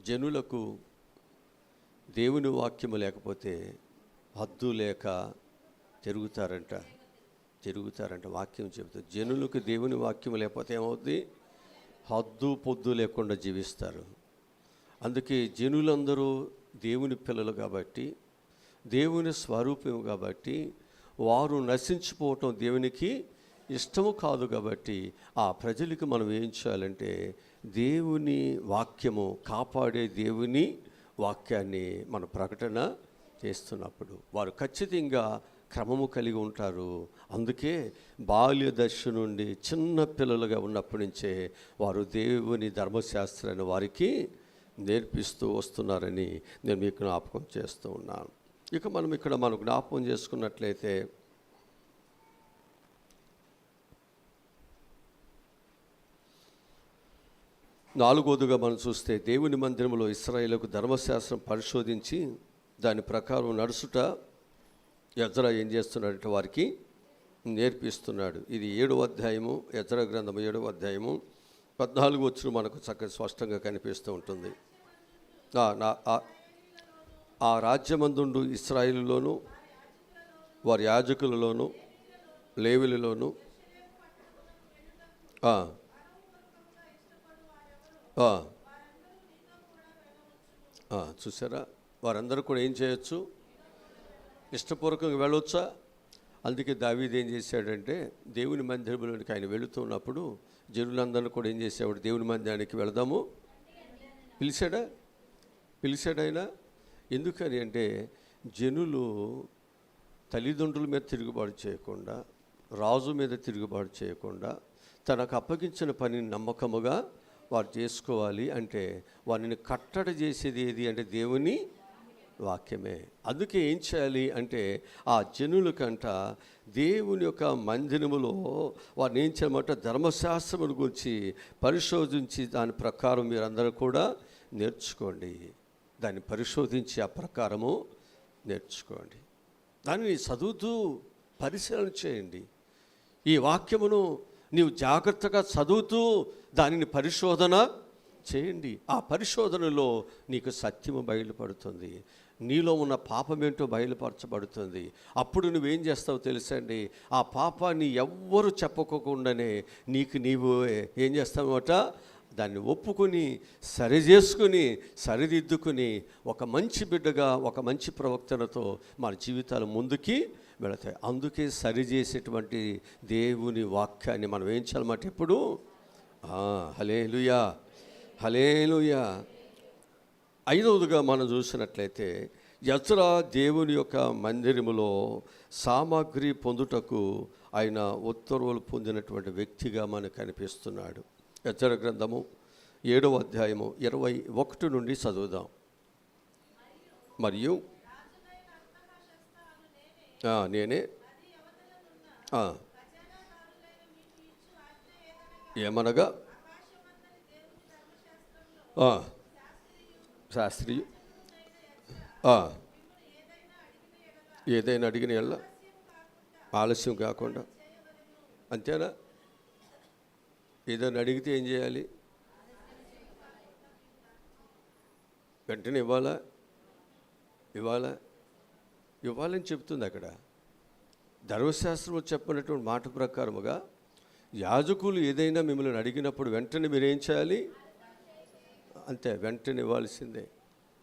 జనులకు దేవుని వాక్యము లేకపోతే హద్దు లేక తిరుగుతారంట. వాక్యం చెబుతారు. జనులకు దేవుని వాక్యం లేకపోతే ఏమవుద్ది? హద్దు పొద్దు లేకుండా జీవిస్తారు. అందుకే జనులందరూ దేవుని పిల్లలు కాబట్టి, దేవుని స్వరూపం కాబట్టి, వారు నశించిపోవటం దేవునికి ఇష్టము కాదు. కాబట్టి ఆ ప్రజలకు మనం ఏం చేయాలంటే దేవుని వాక్యము కాపాడే దేవుని వాక్యాన్ని మన ప్రకటన చేస్తున్నప్పుడు వారు ఖచ్చితంగా క్రమము కలిగి ఉంటారు. అందుకే బాల్య దశ నుండి చిన్న పిల్లలుగా ఉన్నప్పటి నుంచే వారు దేవుని ధర్మశాస్త్రాన్ని వారికి నేర్పిస్తూ వస్తున్నారని నేను మీకు జ్ఞాపకం చేస్తూ ఉన్నాను. ఇక మనం జ్ఞాపకం చేసుకున్నట్లయితే నాలుగోదిగా మనం చూస్తే దేవుని మందిరంలో ఇశ్రాయేలుకు ధర్మశాస్త్రం పరిశోధించి దాని ప్రకారం నడుచుట ఎజ్రా ఏం చేస్తున్నాడంటే వారికి నేర్పిస్తున్నాడు. ఇది 7వ అధ్యాయము, ఎజ్రా గ్రంథము 7వ అధ్యాయము 14 వచనం మనకు చక్కగా స్పష్టంగా కనిపిస్తూ ఉంటుంది. ఆ రాజ్యమందుండు ఇశ్రాయేలులోను వారి యాజకులలోను లేవీయులలోను చూసారా, వారందరూ కూడా ఏం చేయొచ్చు? ఇష్టపూర్వకంగా వెళ్ళొచ్చా? అందుకే దావీదు ఏం చేశాడంటే, దేవుని మందిరంలోనికి ఆయన వెళుతున్నప్పుడు జనులందరూ కూడా ఏం చేసేవాడు? దేవుని మందిరానికి వెళదాము పిలిచాడు ఆయన. ఎందుకని అంటే, జనులు తల్లిదండ్రుల మీద తిరుగుబాటు చేయకుండా, రాజు మీద తిరుగుబాటు చేయకుండా, తనకు అప్పగించిన పనిని నమ్మకముగా వారు చేసుకోవాలి. అంటే వారిని కట్టడి చేసేది ఏది అంటే దేవుని వాక్యమే. అందుకే ఏం చేయాలి అంటే, ఆ జనులకంట దేవుని యొక్క మందిరములో వారిని ఏం చేయమంటే ధర్మశాస్త్రముల గురించి పరిశోధించి దాని ప్రకారం మీరందరూ కూడా నేర్చుకోండి. దాన్ని పరిశోధించి ఆ ప్రకారము నేర్చుకోండి. దానిని చదువుతూ పరిశీలన చేయండి. ఈ వాక్యమును నీవు జాగ్రత్తగా చదువుతూ దానిని పరిశోధన చేయండి. ఆ పరిశోధనలో నీకు సత్యము బయలుపడుతుంది, నీలో ఉన్న పాపమేంటో బయలుపరచబడుతుంది. అప్పుడు నువ్వేం చేస్తావు తెలుసండి? ఆ పాపాన్ని ఎవ్వరు చెప్పుకోకుండానే నీవు ఏం చేస్తావట? దాన్ని ఒప్పుకొని సరిచేసుకుని సరిదిద్దుకుని ఒక మంచి బిడ్డగా, ఒక మంచి ప్రవక్తనతో మన జీవితాలు ముందుకి వెళతాయి. అందుకే సరిచేసేటువంటి దేవుని వాక్యాన్ని మనం ఏం చేయాలన్నమాట ఎప్పుడు? హల్లెలూయా, హల్లెలూయా. ఐదవదిగా మనం చూసినట్లయితే, ఎజ్రా దేవుని యొక్క మందిరములో సామాగ్రి పొందుటకు ఆయన ఉత్తర్వులు పొందినటువంటి వ్యక్తిగా మనకు కనిపిస్తున్నాడు. ఎజ్రా గ్రంథము 7వ అధ్యాయము 21 నుండి చదువుదాం. మరియు నేనే ఏమనగా శాస్త్రియు ఏదైనా అడిగిన ఎళ్ళ ఆలస్యం కాకుండా. అంతేనా? ఏదైనా అడిగితే ఏం చేయాలి? వెంటనే ఇవ్వాలని చెప్తుంది అక్కడ. ధర్మశాస్త్రం చెప్పినటువంటి మాట ప్రకారముగా యాజకులు ఏదైనా మిమ్మల్ని అడిగినప్పుడు వెంటనే మీరేం చేయాలి? అంతే, వెంటనే ఇవ్వాల్సిందే,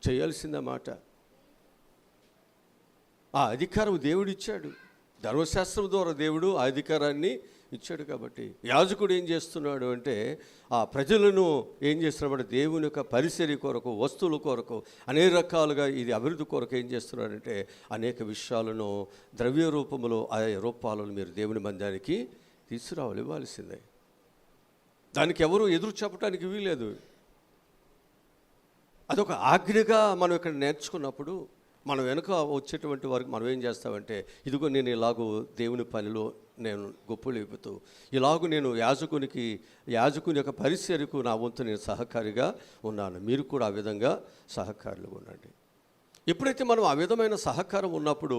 చేయాల్సిందే మాట. ఆ అధికారం దేవుడు ఇచ్చాడు. ధర్మశాస్త్రం ద్వారా దేవుడు ఆ అధికారాన్ని ఇచ్చాడు. కాబట్టి యాజకుడు ఏం చేస్తున్నాడు అంటే, ఆ ప్రజలను ఏం చేస్తున్నాడు? దేవుని యొక్క పరిసరి కొరకు, వస్తువుల కొరకు, అనేక రకాలుగా ఇది అభివృద్ధి కొరకు ఏం చేస్తున్నాడంటే, అనేక విషయాలను ద్రవ్య రూపంలో ఆ రూపాలను మీరు దేవుని మందిరానికి తీసుకురావాలి, ఇవ్వాల్సిందే. దానికి ఎవరు ఎదురు చెప్పడానికి వీలేదు. అదొక ఆజ్ఞగా మనం ఇక్కడ నేర్చుకున్నప్పుడు మనం వెనుక వచ్చేటువంటి వారికి మనం ఏం చేస్తామంటే, ఇదిగో నేను ఇలాగూ దేవుని పనిలో నేను గొప్పలేపుతూ, ఇలాగూ నేను యాజకుని యొక్క పరిచర్యకు నా వంతు నేను సహకారిగా ఉన్నాను, మీరు కూడా ఆ విధంగా సహకారులుగా ఉండండి. ఎప్పుడైతే మనం ఆ విధమైన సహకారం ఉన్నప్పుడు,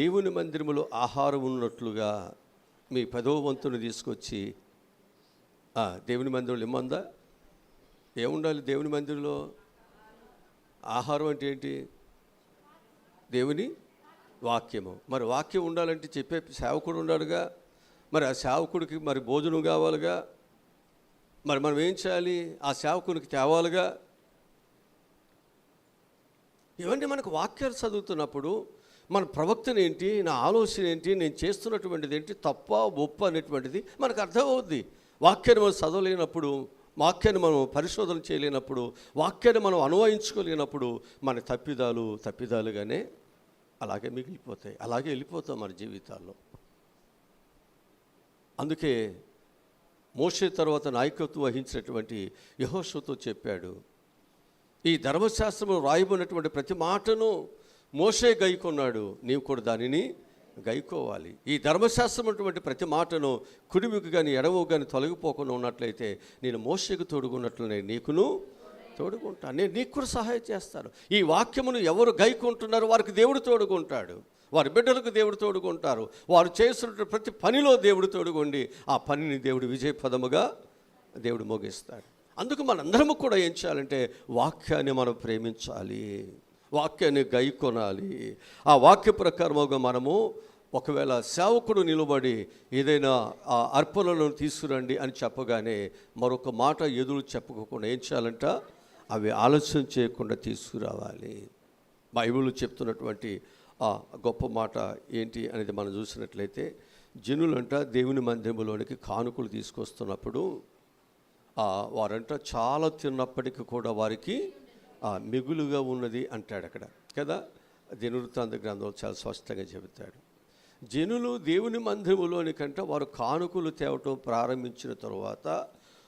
దేవుని మందిరములో ఆహారం ఉన్నట్లుగా మీ 10వ వంతుని తీసుకొచ్చి దేవుని మందిరంలో ఇమ్మందా? ఏముండాలి దేవుని మందిరంలో? ఆహారం అంటే ఏంటి? దేవుని వాక్యము. మరి వాక్యం ఉండాలంటే చెప్పే సేవకుడు ఉండాలిగా. మరి ఆ సేవకుడికి మరి భోజనం కావాలిగా. మరి మనం ఏం చేయాలి? ఆ సేవకునికి తేవాలిగా. ఇవన్నీ మనకు వాక్యాలు చదువుతున్నప్పుడు మన ప్రవక్తన ఏంటి, నా ఆలోచన ఏంటి, నేను చేస్తున్నటువంటిది ఏంటి, తప్ప ఒప్ప అనేటువంటిది మనకు అర్థమవుద్ది. వాక్యాన్ని మనం చదవలేనప్పుడు, వాక్యాన్ని మనం పరిశోధన చేయలేనప్పుడు, వాక్యాన్ని మనం అన్వయించుకోలేనప్పుడు మన తప్పిదాలుగానే అలాగే మిగిలిపోతాయి, అలాగే వెళ్ళిపోతాం మన జీవితాల్లో. అందుకే మోషే తర్వాత నాయకత్వం వహించినటువంటి యెహోషువతో చెప్పాడు, ఈ ధర్మశాస్త్రంలో రాయబడినటువంటి ప్రతి మాటను మోషే గైకొన్నాడు, నీవు కూడా దానిని గైకోవాలి. ఈ ధర్మశాస్త్రం అటువంటి ప్రతి మాటను కుడిముకు కానీ ఎడమకు కానీ తొలగిపోకుండా ఉన్నట్లయితే, నేను మోషేకు తోడుకున్నట్లనే నీకును తోడుకుంటాను, నేను నీకు కూడా సహాయం చేస్తాను. ఈ వాక్యమును ఎవరు గైకుంటున్నారో వారికి దేవుడు తోడుకుంటాడు, వారి బిడ్డలకు దేవుడు తోడుకుంటారు. వారు చేస్తున్న ప్రతి పనిలో దేవుడు తోడుకోండి, ఆ పనిని దేవుడు విజయపదముగా దేవుడు మోగిస్తాడు. అందుకు మనందరము కూడా ఏం చేయాలంటే, వాక్యాన్ని మనం ప్రేమించాలి, వాక్యాన్ని గైకొనాలి. ఆ వాక్య ప్రకారముగా మనము ఒకవేళ సేవకుడు నిలబడి ఏదైనా ఆ అర్పణలను తీసుకురండి అని చెప్పగానే మరొక మాట ఎదురు చెప్పకుండా ఏం చేయాలంట, అవి ఆలస్యం చేయకుండా తీసుకురావాలి. బైబిల్ చెప్తున్నటువంటి ఆ గొప్ప మాట ఏంటి అనేది మనం చూసినట్లయితే, జనులంట దేవుని మందిరములోనికి కానుకలు తీసుకొస్తున్నప్పుడు వారంట చాలా తిన్నప్పటికీ కూడా వారికి మిగులుగా ఉన్నది అంటాడు అక్కడ కదా. దినవృత్తాంత గ్రంథంలో చాలా స్పష్టంగా చెబుతాడు. జనులు దేవుని మందిరములోనికంట వారు కానుకలు తేవటం ప్రారంభించిన తరువాత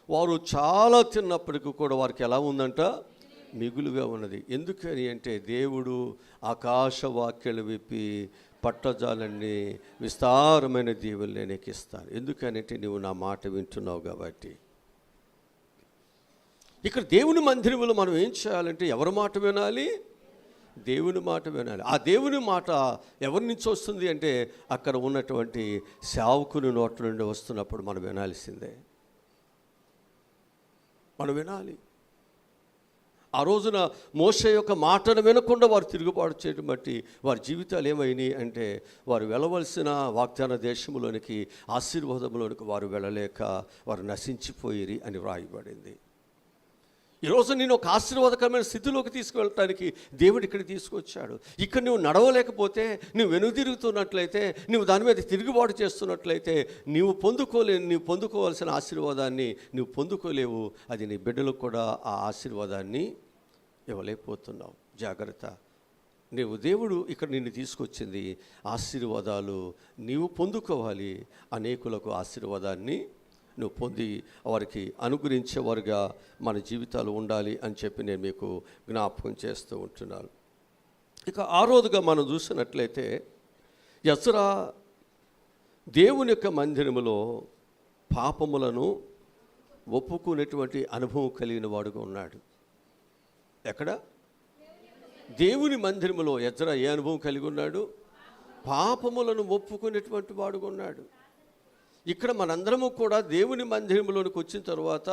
వారు చాలా తిన్నప్పటికీ కూడా వారికి ఎలా ఉందంట, మిగులుగా ఉన్నది. ఎందుకని అంటే దేవుడు ఆకాశ వాక్యాలు విప్పి పట్టజాలన్నీ విస్తారమైన దీవుల్ని నీకు ఇస్తాను. ఎందుకనంటే నువ్వు నా మాట వింటున్నావు కాబట్టి. ఇక్కడ దేవుని మందిరములో మనం ఏం చేయాలంటే ఎవరి మాట వినాలి, దేవుని మాట వినాలి. ఆ దేవుని మాట ఎవరి నుంచి వస్తుంది అంటే అక్కడ ఉన్నటువంటి సేవకుని నోటి నుండి వస్తున్నప్పుడు మనం వినాల్సిందే, మనం వినాలి. ఆ రోజున మోషే యొక్క మాటను వినకుండా వారు తిరుగుబాటు చేయడం బట్టి వారి జీవితాలు ఏమైనాయి అంటే వారు వెళ్ళవలసిన వాగ్దాన దేశంలోనికి ఆశీర్వాదంలోనికి వారు వెళ్ళలేక వారు నశించిపోయిరి అని వ్రాయబడింది. ఈరోజు నేను ఒక ఆశీర్వాదకరమైన స్థితిలోకి తీసుకువెళ్ళటానికి దేవుడు ఇక్కడ తీసుకొచ్చాడు. ఇక్కడ నువ్వు నడవలేకపోతే, నువ్వు వెనుదిరుగుతున్నట్లయితే, నువ్వు దాని మీద తిరుగుబాటు చేస్తున్నట్లయితే నీవు పొందుకోవాల్సిన ఆశీర్వాదాన్ని నువ్వు పొందుకోలేవు. అది నీ బిడ్డలకు కూడా ఆ ఆశీర్వాదాన్ని ఇవ్వలేకపోతున్నావు. జాగ్రత్త. దేవుడు ఇక్కడ నిన్ను తీసుకొచ్చింది ఆశీర్వాదాలు నీవు పొందుకోవాలి. అనేకులకు ఆశీర్వాదాన్ని నువ్వు పొంది వారికి అనుగ్రహించేవారుగా మన జీవితాలు ఉండాలి అని చెప్పి నేను మీకు జ్ఞాపకం చేస్తూ ఉంటున్నాను. ఇక ఆ రోజుగా మనం చూసినట్లయితే ఎజ్రా దేవుని యొక్క మందిరములో పాపములను ఒప్పుకునేటువంటి అనుభవం కలిగిన వాడుగా ఉన్నాడు. ఎక్కడ? దేవుని మందిరములో ఎజ్రా ఏ అనుభవం కలిగి ఉన్నాడు? పాపములను ఒప్పుకునేటువంటి వాడుగా ఉన్నాడు. ఇక్కడ మనందరము కూడా దేవుని మందిరంలోనికి వచ్చిన తర్వాత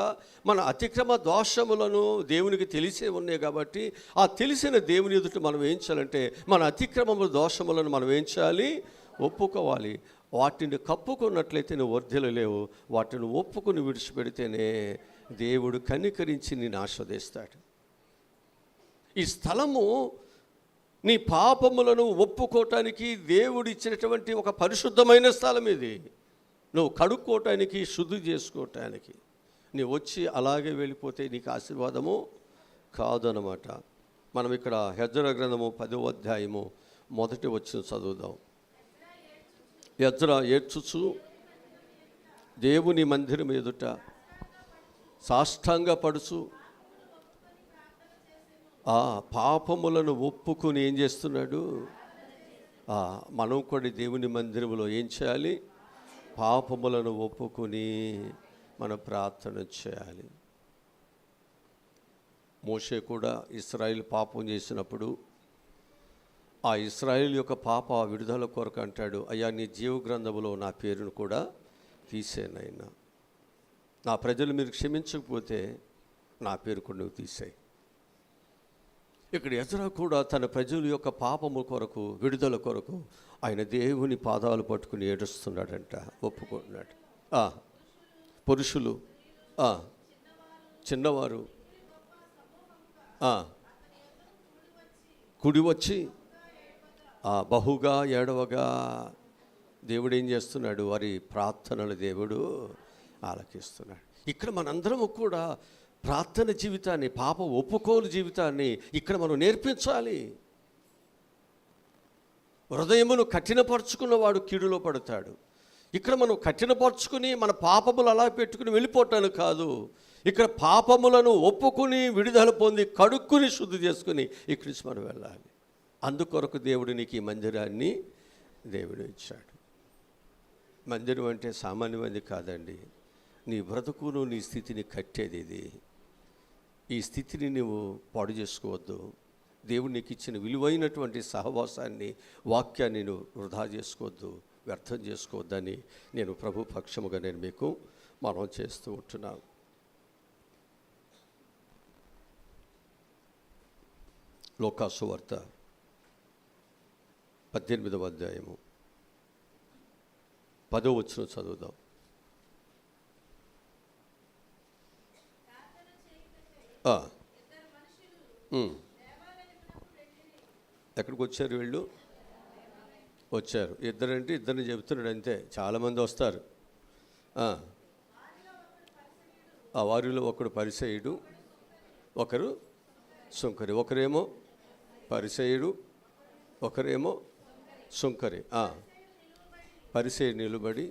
మన అతిక్రమ దోషములను దేవునికి తెలిసే ఉన్నాయి కాబట్టి ఆ తెలిసిన దేవుని ఎదుట మనం ఏం చేయాలంటే మన అతిక్రమముల దోషములను మనం ఏం చేయాలి? ఒప్పుకోవాలి. వాటిని కప్పుకున్నట్లయితే నువ్వు వర్ధిల్లలేవు. వాటిని ఒప్పుకుని విడిచిపెడితేనే దేవుడు కనికరించి నిన్ను ఆస్వాదిస్తాడు. ఈ స్థలము నీ పాపములను ఒప్పుకోవటానికి దేవుడు ఇచ్చినటువంటి ఒక పరిశుద్ధమైన స్థలం ఇది. నువ్వు కడుక్కోవటానికి, శుద్ధి చేసుకోవటానికి. నువ్వు వచ్చి అలాగే వెళ్ళిపోతే నీకు ఆశీర్వాదము కాదనమాట. మనం ఇక్కడ ఎజ్రా గ్రంథము 10వ అధ్యాయము 1వ వచనం చదువుదాం. ఎజ్రా ఏడ్చుచు దేవుని మందిరం ఎదుట సాష్టాంగపడుచు పాపములను ఒప్పుకొని ఏం చేస్తున్నాడు? మనం కూడా దేవుని మందిరంలో ఏం చేయాలి? పాపములను ఒప్పుకొని మనం ప్రార్థన చేయాలి. మోషే కూడా ఇశ్రాయేలు పాపం చేసినప్పుడు ఆ ఇశ్రాయేలు యొక్క పాప విడుదల కొరకు అంటాడు, అయ్యా నీ జీవ గ్రంథములో నా పేరును కూడా తీసేనైనా, నా ప్రజలు మీరు క్షమించకపోతే నా పేరు కూడా నువ్వు తీసేయి. ఇక్కడ ఎజ్రా కూడా తన ప్రజల యొక్క పాపము కొరకు, విడుదల కొరకు ఆయన దేవుని పాదాలు పట్టుకుని ఏడుస్తున్నాడంట, ఒప్పుకుంటున్నాడు. పురుషులు, చిన్నవారు కుడి వచ్చి బహుగా ఏడవగా దేవుడు ఏం చేస్తున్నాడు? వారి ప్రార్థనలు దేవుడు ఆలకిస్తున్నాడు. ఇక్కడ మనందరము కూడా ప్రార్థన జీవితాన్ని, పాప ఒప్పుకోలు జీవితాన్ని ఇక్కడ మనం నేర్పించాలి. హృదయమును కఠినపరుచుకున్నవాడు కీడులో పడతాడు. ఇక్కడ మనం కఠినపరుచుకుని మన పాపములు అలా పెట్టుకుని వెళ్ళిపోవటానికి కాదు. ఇక్కడ పాపములను ఒప్పుకుని విడుదల పొంది కడుక్కుని శుద్ధి చేసుకుని ఇక్కడి నుంచి మనం వెళ్ళాలి. అందుకొరకు దేవుడు నీకు ఈ మందిరాన్ని దేవుడు ఇచ్చాడు. మందిరం అంటే సామాన్యమైనది కాదండి. నీ బ్రతుకును, నీ స్థితిని కట్టేది ఇది. ఈ స్థితిని నువ్వు పాడు చేసుకోవద్దు. దేవుడు నీకు ఇచ్చిన విలువైనటువంటి సహవాసాన్ని, వాక్యాన్ని నువ్వు వృధా చేసుకోవద్దు, వ్యర్థం చేసుకోవద్దని నేను ప్రభు పక్షముగా నేను మీకు మనం చేస్తూ ఉంటున్నాను. లోకాసు వార్త 18వ అధ్యాయము 10వ వచనం చదువుదాం. ఎక్కడికి వచ్చారు వీళ్ళు? వచ్చారు. ఇద్దరంటే ఇద్దరిని చెబుతున్నాడు అంతే. చాలామంది వస్తారు. వారిలో ఒకడు పరిసయ్యుడు, ఒకరు సుంకరి. ఒకరేమో పరిసయ్యుడు, ఒకరేమో సుంకరి. పరిసయ్యుడు నిలబడి,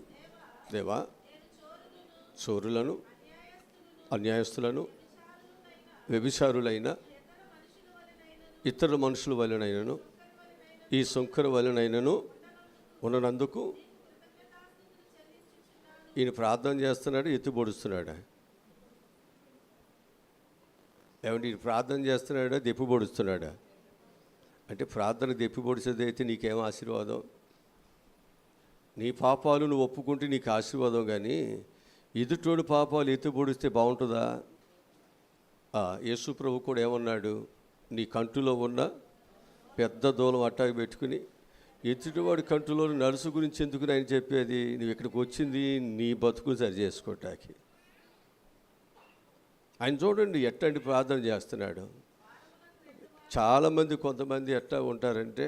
దేవా, చోరులను, అన్యాయస్తులను, వ్యభిచారులైన ఇతర మనుషుల వలనైనను ఈ సుంకర వలనైనను ఉన్ననందుకు ఈయన ప్రార్థన చేస్తున్నాడు, ఎత్తి పొడుస్తున్నాడా? ఏమంటే ఈయన ప్రార్థన చేస్తున్నాడా, దెప్పి పొడుస్తున్నాడా? అంటే ప్రార్థన దెప్పి పొడిచేది అయితే నీకేం ఆశీర్వాదం? నీ పాపాలు నువ్వు ఒప్పుకుంటే నీకు ఆశీర్వాదం, కానీ ఎదుటోడు పాపాలు ఎత్తి పొడిస్తే బాగుంటుందా? యేసు ప్రభు కూడా ఏమన్నాడు? నీ కంటులో ఉన్న పెద్ద దూలం అట్టాకి పెట్టుకుని ఎదుటివాడి కంటులో నలుసు గురించి ఎందుకు ఆయన చెప్పేది? నువ్వు ఇక్కడికి వచ్చింది నీ బతుకుని సరి చేసుకోవటానికి. ఆయన చూడండి ఎట్టండి ప్రార్థన చేస్తున్నాడు. చాలామంది, కొంతమంది ఎట్టా ఉంటారంటే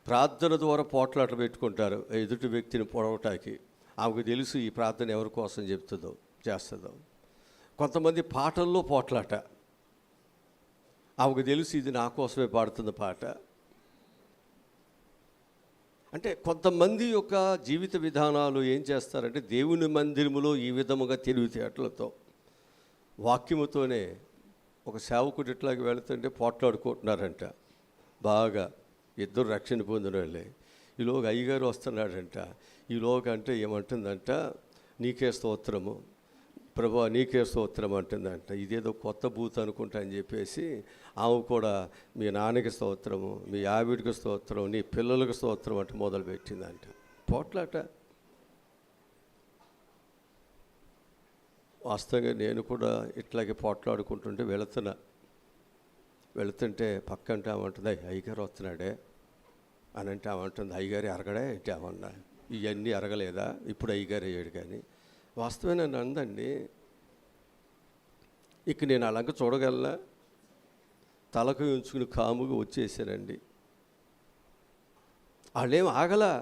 ప్రార్థన ద్వారా పోట్లాట పెట్టుకుంటారు ఎదుటి వ్యక్తిని పొడవటానికి. ఆమెకు తెలుసు ఈ ప్రార్థన ఎవరి కోసం చెప్తుందో చేస్తుందో. కొంతమంది పాటల్లో పోట్లాట. ఆమెకు తెలుసు ఇది నా కోసమే పాడుతున్న పాట. అంటే కొంతమంది యొక్క జీవిత విధానాలు ఏం చేస్తారంటే దేవుని మందిరములో ఈ విధముగా తెలివితేటలతో, వాక్యముతోనే ఒక సేవకుడు ఇట్లాగే వెళుతుంటే పోట్లాడుకుంటున్నారంట. బాగా ఇద్దరు రక్షణ పొందిన వాళ్ళే. ఈలోగా అయ్యగారు వస్తున్నాడంట. ఈలోగా అంటే ఏమంటుందంట, నీకే స్తోత్రము ప్రభా, నీకే స్తోత్రం అంటుందంట. ఇదేదో కొత్త బూత్ అనుకుంటా అని చెప్పేసి ఆమె కూడా మీ నాన్నకి స్తోత్రము, మీ ఆవిడికి స్తోత్రం, నీ పిల్లలకు స్తోత్రం అంటే మొదలుపెట్టిందంట. పోట్లాట. వాస్తవంగా నేను కూడా ఇట్లాగే పోట్లాడుకుంటుంటే వెళుతుంటే పక్కంటే ఆమంటుంది, అయ్యగారు వస్తున్నాడే అని అంటే ఆమంటుంది, అయ్యగారి అరగడే అంటే ఏమన్నా ఇవన్నీ అరగలేదా? ఇప్పుడు అయ్యగారు అయ్యాడు. కానీ వాస్తవమే నన్ను అందండి. ఇక నేను అలాగ చూడగలనా? తలకు ఉంచుకుని కాముగా వచ్చేసానండి. వాళ్ళేం ఆగలా.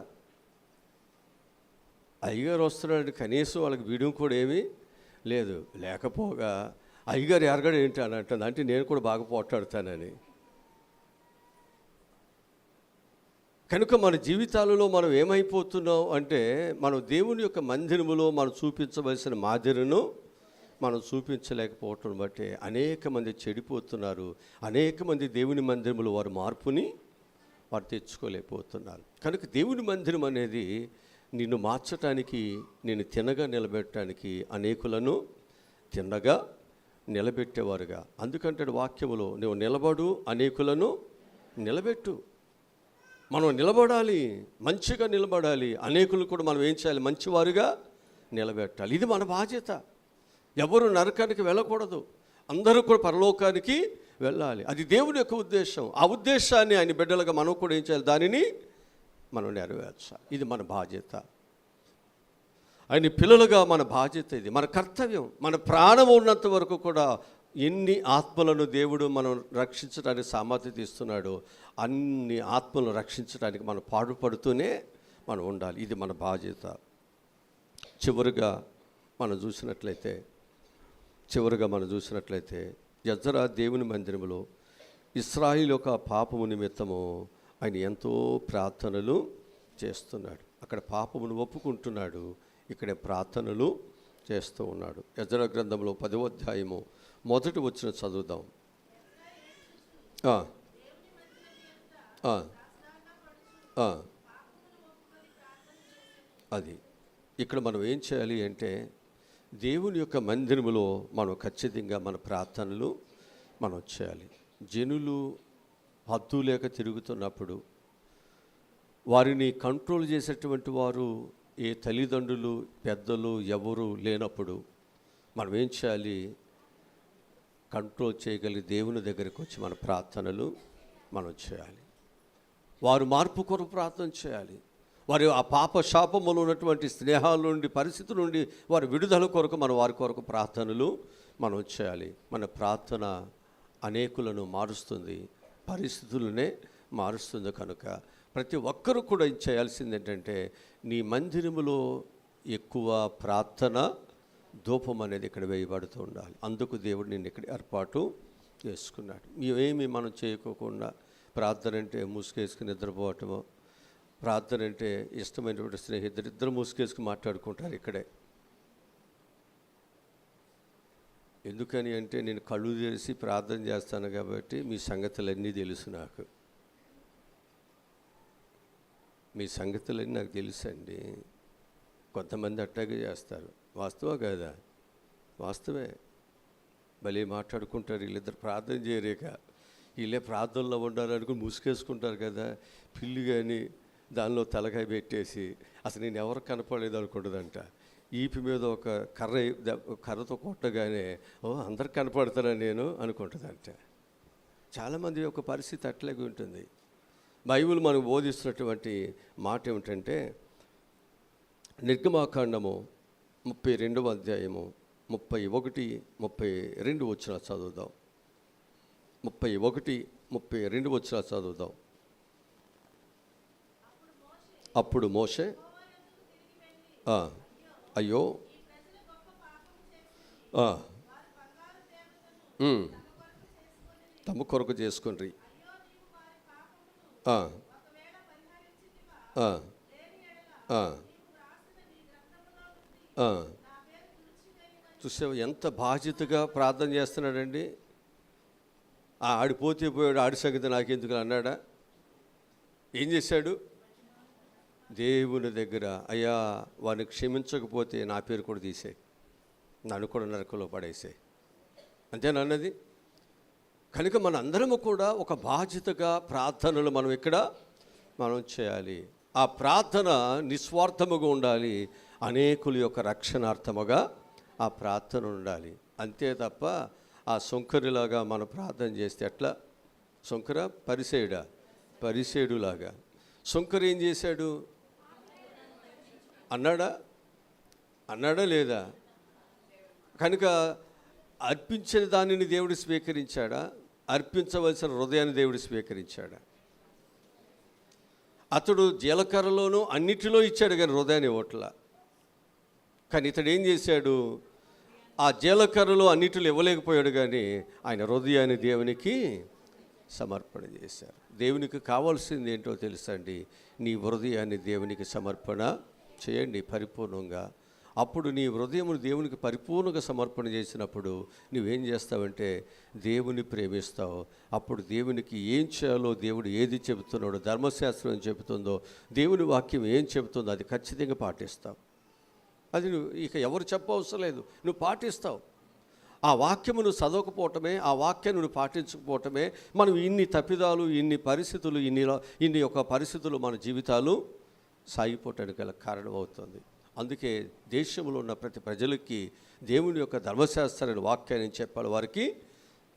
అయ్యగారు వస్తున్నాడు, కనీసం వాళ్ళకి వీడియో కూడా ఏమీ లేదు. లేకపోగా అయ్యగారు ఎరగడు ఏంటి అని అంటుంది. అంటే నేను కూడా బాగా పోట్లాడతానని. కనుక మన జీవితాలలో మనం ఏమైపోతున్నాం అంటే, మనం దేవుని యొక్క మందిరములో మనం చూపించవలసిన మాదిరిను మనం చూపించలేకపోవటం బట్టి అనేక మంది చెడిపోతున్నారు. అనేక మంది దేవుని మందిరములో వారు మార్పుని వారు తెచ్చుకోలేకపోతున్నారు. కనుక దేవుని మందిరం అనేది నిన్ను మార్చటానికి, నేను తినగా నిలబెట్టడానికి అనేకులను తిన్నగా నిలబెట్టేవారుగా. అందుకంటే వాక్యములో నువ్వు నిలబడు, అనేకులను నిలబెట్టు. మనం నిలబడాలి, మంచిగా నిలబడాలి. అనేకులు కూడా మనం ఏం చేయాలి? మంచివారుగా నిలబెట్టాలి. ఇది మన బాధ్యత. ఎవరు నరకానికి వెళ్ళకూడదు, అందరూ కూడా పరలోకానికి వెళ్ళాలి. అది దేవుని యొక్క ఉద్దేశం. ఆ ఉద్దేశాన్ని ఆయన బిడ్డలుగా మనం కూడా ఏం చేయాలి? దానిని మనం నెరవేర్చాలి. ఇది మన బాధ్యత. ఆయన పిల్లలుగా మన బాధ్యత, ఇది మన కర్తవ్యం. మన ప్రాణం ఉన్నంత వరకు కూడా ఎన్ని ఆత్మలను దేవుడు మనం రక్షించడానికి సామర్థ్యత ఇస్తున్నాడో అన్ని ఆత్మలను రక్షించడానికి మనం పాటుపడుతూనే మనం ఉండాలి. ఇది మన బాధ్యత. చివరిగా మనం చూసినట్లయితే ఎజ్రా దేవుని మందిరములో ఇశ్రాయేలు యొక్క పాపము నిమిత్తము ఆయన ఎంతో ప్రార్థనలు చేస్తున్నాడు. అక్కడ పాపమును ఒప్పుకుంటున్నాడు, ఇక్కడ ప్రార్థనలు చేస్తూ ఉన్నాడు. ఎజ్రా గ్రంథంలో 10వ అధ్యాయము 1వ వచనం చదువుదాం. అది ఇక్కడ మనం ఏం చేయాలి అంటే, దేవుని యొక్క మందిరములో మనం ఖచ్చితంగా మన ప్రార్థనలు మనం చేయాలి. జనులు హద్దు లేక తిరుగుతున్నప్పుడు వారిని కంట్రోల్ చేసేటువంటి వారు ఏ తల్లిదండ్రులు, పెద్దలు ఎవరు లేనప్పుడు మనం ఏం చేయాలి? కంట్రోల్ చేయగలిగి దేవుని దగ్గరికి వచ్చి మన ప్రార్థనలు మనం చేయాలి. వారు మార్పు కొరకు ప్రార్థన చేయాలి. వారి ఆ పాప శాపములో ఉన్నటువంటి స్నేహాల నుండి, పరిస్థితుల నుండి వారి విడుదల కొరకు మనం వారి కొరకు ప్రార్థనలు మనం చేయాలి. మన ప్రార్థన అనేకులను మారుస్తుంది, పరిస్థితులనే మారుస్తుంది. కనుక ప్రతి ఒక్కరూ కూడా చేయాల్సింది ఏంటంటే, నీ మందిరములో ఎక్కువ ప్రార్థన ధూపం అనేది ఇక్కడ వేయబడుతూ ఉండాలి. అందుకు దేవుడు నిన్ను ఇక్కడ ఏర్పాటు చేసుకున్నాడు. ఏమి మనం చేయకోకుండా ప్రార్థన అంటే మూసుకేసుకుని నిద్రపోవటమో, ప్రార్థన అంటే ఇష్టమైనటువంటి స్నేహితులు ఇద్దరు మూసుకేసుకుని మాట్లాడుకుంటారు ఇక్కడే. ఎందుకని అంటే, నేను కళ్ళు తెరిచి ప్రార్థన చేస్తాను కాబట్టి మీ సంగతులన్నీ తెలుసు. మీ సంగతులన్నీ నాకు తెలుసండి. కొంతమంది అట్టాగే చేస్తారు. వాస్తవా కాదా? వాస్తవే. భలే మాట్లాడుకుంటారు. వీళ్ళిద్దరు ప్రార్థన చేయలేక వీళ్ళే ప్రార్థనలో ఉండాలనుకుని ముసుకేసుకుంటారు కదా. పిల్లి కానీ దానిలో తలకాయ పెట్టేసి అసలు నేను ఎవరు కనపడలేదు అనుకుంటుందంట. ఈపి మీద ఒక కర్రతో కొట్టగానే అందరికి కనపడతారా నేను అనుకుంటుందంట. చాలామంది యొక్క పరిస్థితి అట్లాగే ఉంటుంది. బైబిల్ మనకు బోధిస్తున్నటువంటి మాట ఏమిటంటే, నిర్గమాకాండము 32వ అధ్యాయము 31-32 వచనాలు చదువుదాం. 31-32 వచనాలు చదువుదాం. అప్పుడు మోషే అయ్యో తమ కొరకు చేసుకుని చూసావు ఎంత బాధ్యతగా ప్రార్థన చేస్తున్నాడండి. ఆడిపోతే పోయాడు, ఆడి సంగతి నాకెందుకు అన్నాడా? ఏం చేశాడు? దేవుని దగ్గర, అయ్యా వారిని క్షమించకపోతే నా పేరు కూడా తీసేయి, నన్ను కూడా నరకంలో పడేసాయి, అంతేనా అన్నది. కనుక మన అందరము కూడా ఒక బాధ్యతగా ప్రార్థనలు మనం చేయాలి. ఆ ప్రార్థన నిస్వార్థముగా ఉండాలి. అనేకుల యొక్క రక్షణార్థముగా ఆ ప్రార్థన ఉండాలి. అంతే తప్ప ఆ సొంకరిలాగా మనం ప్రార్థన చేస్తే ఎట్లా? సొంకర పరిసేయుడులాగా. సొంకరు ఏం చేశాడు? అన్నాడా లేదా? కనుక అర్పించిన దానిని దేవుడు స్వీకరించాడా? అర్పించవలసిన హృదయాన్ని దేవుడు స్వీకరించాడా? అతడు జీలకర్రలోనూ అన్నిటిలో ఇచ్చాడు కానీ హృదయాన్ని ఇవ్వట్లా. కానీ ఇతడు ఏం చేశాడు? ఆ జీలకర్రలో అన్నిటిలో ఇవ్వలేకపోయాడు కానీ ఆయన హృదయాన్ని దేవునికి సమర్పణ చేశారు. దేవునికి కావాల్సింది ఏంటో తెలుసండి, నీ హృదయాన్ని దేవునికి సమర్పణ చేయండి పరిపూర్ణంగా. అప్పుడు నీ హృదయమును దేవునికి పరిపూర్ణంగా సమర్పణ చేసినప్పుడు నువ్వేం చేస్తావంటే దేవుని ప్రేమిస్తావు. అప్పుడు దేవునికి ఏం చేయాలో, దేవుడు ఏది చెబుతున్నాడో, ధర్మశాస్త్రం ఏం చెబుతుందో, దేవుని వాక్యం ఏం చెబుతుందో అది ఖచ్చితంగా పాటిస్తావు. అది నువ్వు ఇక ఎవరు చెప్పవసరం లేదు, నువ్వు పాటిస్తావు. ఆ వాక్యమును చదవకపోవటమే, ఆ వాక్యాన్ని నువ్వు పాటించకపోవటమే మనం ఇన్ని తప్పిదాలు, ఇన్ని పరిస్థితులు, ఇన్ని యొక్క పరిస్థితులు మన జీవితాలు సాగిపోవటానికి గల కారణమవుతుంది. అందుకే దేశంలో ఉన్న ప్రతి ప్రజలకి దేవుని యొక్క ధర్మశాస్త్రాన్ని వాక్యాన్ని చెప్పాలి. వారికి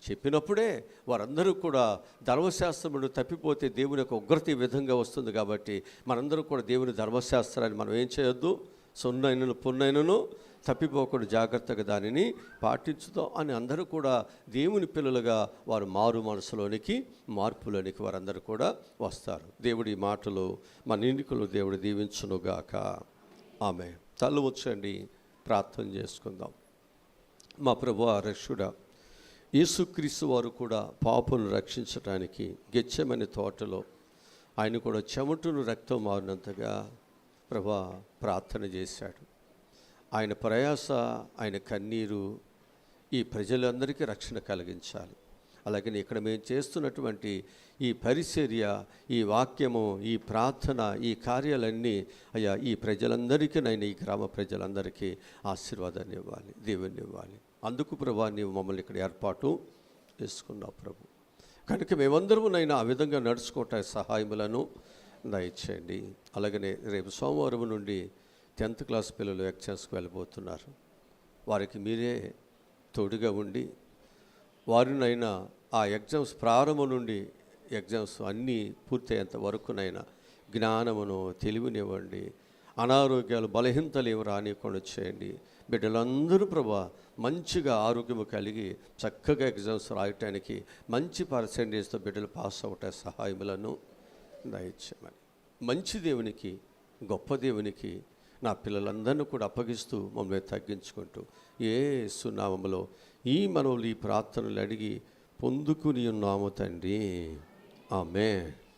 చెప్పినప్పుడే వారందరూ కూడా ధర్మశాస్త్రమును తప్పిపోతే దేవుని యొక్క ఉగ్రత ఈ విధంగా వస్తుంది. కాబట్టి మనందరూ కూడా దేవుని ధర్మశాస్త్రాన్ని మనం ఏం చేయొద్దు, సొన్నైనను పొన్నైనను తప్పిపోకుండా జాగ్రత్తగా దానిని పాటించుతాం అని అందరూ కూడా దేవుని పిల్లలుగా వారు మారు మనసులోనికి, మార్పులోనికి వారందరూ కూడా వస్తారు. దేవుడి మాటలు మన ఎన్నికలు దేవుడు దీవించునుగాక. ఆమె తల్లు వచ్చండి, ప్రార్థన చేసుకుందాం. మా ప్రభువా రక్షకుడా యేసుక్రీస్తు వారు కూడా పాపులను రక్షించడానికి గెత్సేమనే తోటలో ఆయన కూడా చెమటను రక్తం మారినంతగా ప్రభువా ప్రార్థన చేశాడు. ఆయన ప్రయాస, ఆయన కన్నీరు ఈ ప్రజలందరికీ రక్షణ కలిగించాలి. అలాగే ఇక్కడ మేము చేస్తున్నటువంటి ఈ పరిచర్య, ఈ వాక్యము, ఈ ప్రార్థన, ఈ కార్యాలన్నీ అయ్యా ఈ ప్రజలందరికీ, నైనా ఈ గ్రామ ప్రజలందరికీ ఆశీర్వాదాన్ని ఇవ్వాలి, దేవుని ఇవ్వాలి. అందుకు ప్రభా నీవు మమ్మల్ని ఇక్కడ ఏర్పాటు చేసుకున్నావు ప్రభు. కనుక మేమందరము నైనా ఆ విధంగా నడుచుకోవటానికి సహాయములను దయచేయండి. అలాగనే రేపు సోమవారం నుండి 10th క్లాస్ పిల్లలు ఎగ్జామ్స్కి వెళ్ళిపోతున్నారు. వారికి మీరే తోడుగా ఉండి వారినైనా ఆ ఎగ్జామ్స్ ప్రారంభం నుండి ఎగ్జామ్స్ అన్నీ పూర్తయ్యేంత వరకునైనా జ్ఞానమును తెలివినివ్వండి. అనారోగ్యాలు బలహీనతలు ఏమి రానియకుండా చేయండి. బిడ్డలందరూ ప్రభా మంచిగా ఆరోగ్యము కలిగి చక్కగా ఎగ్జామ్స్ రాయటానికి మంచి పర్సెంటేజ్తో బిడ్డలు పాస్ అవటం సహాయములను దయచేయమని మంచి దేవునికి, గొప్ప దేవునికి నా పిల్లలందరినీ కూడా అప్పగిస్తూ మమ్మల్ని తగ్గించుకుంటూ యేసు నామములో ఈ మనవులు ఈ ప్రార్థనలు అడిగి పొందుకుని ఉన్నాము తండ్రి. ఆమేన్.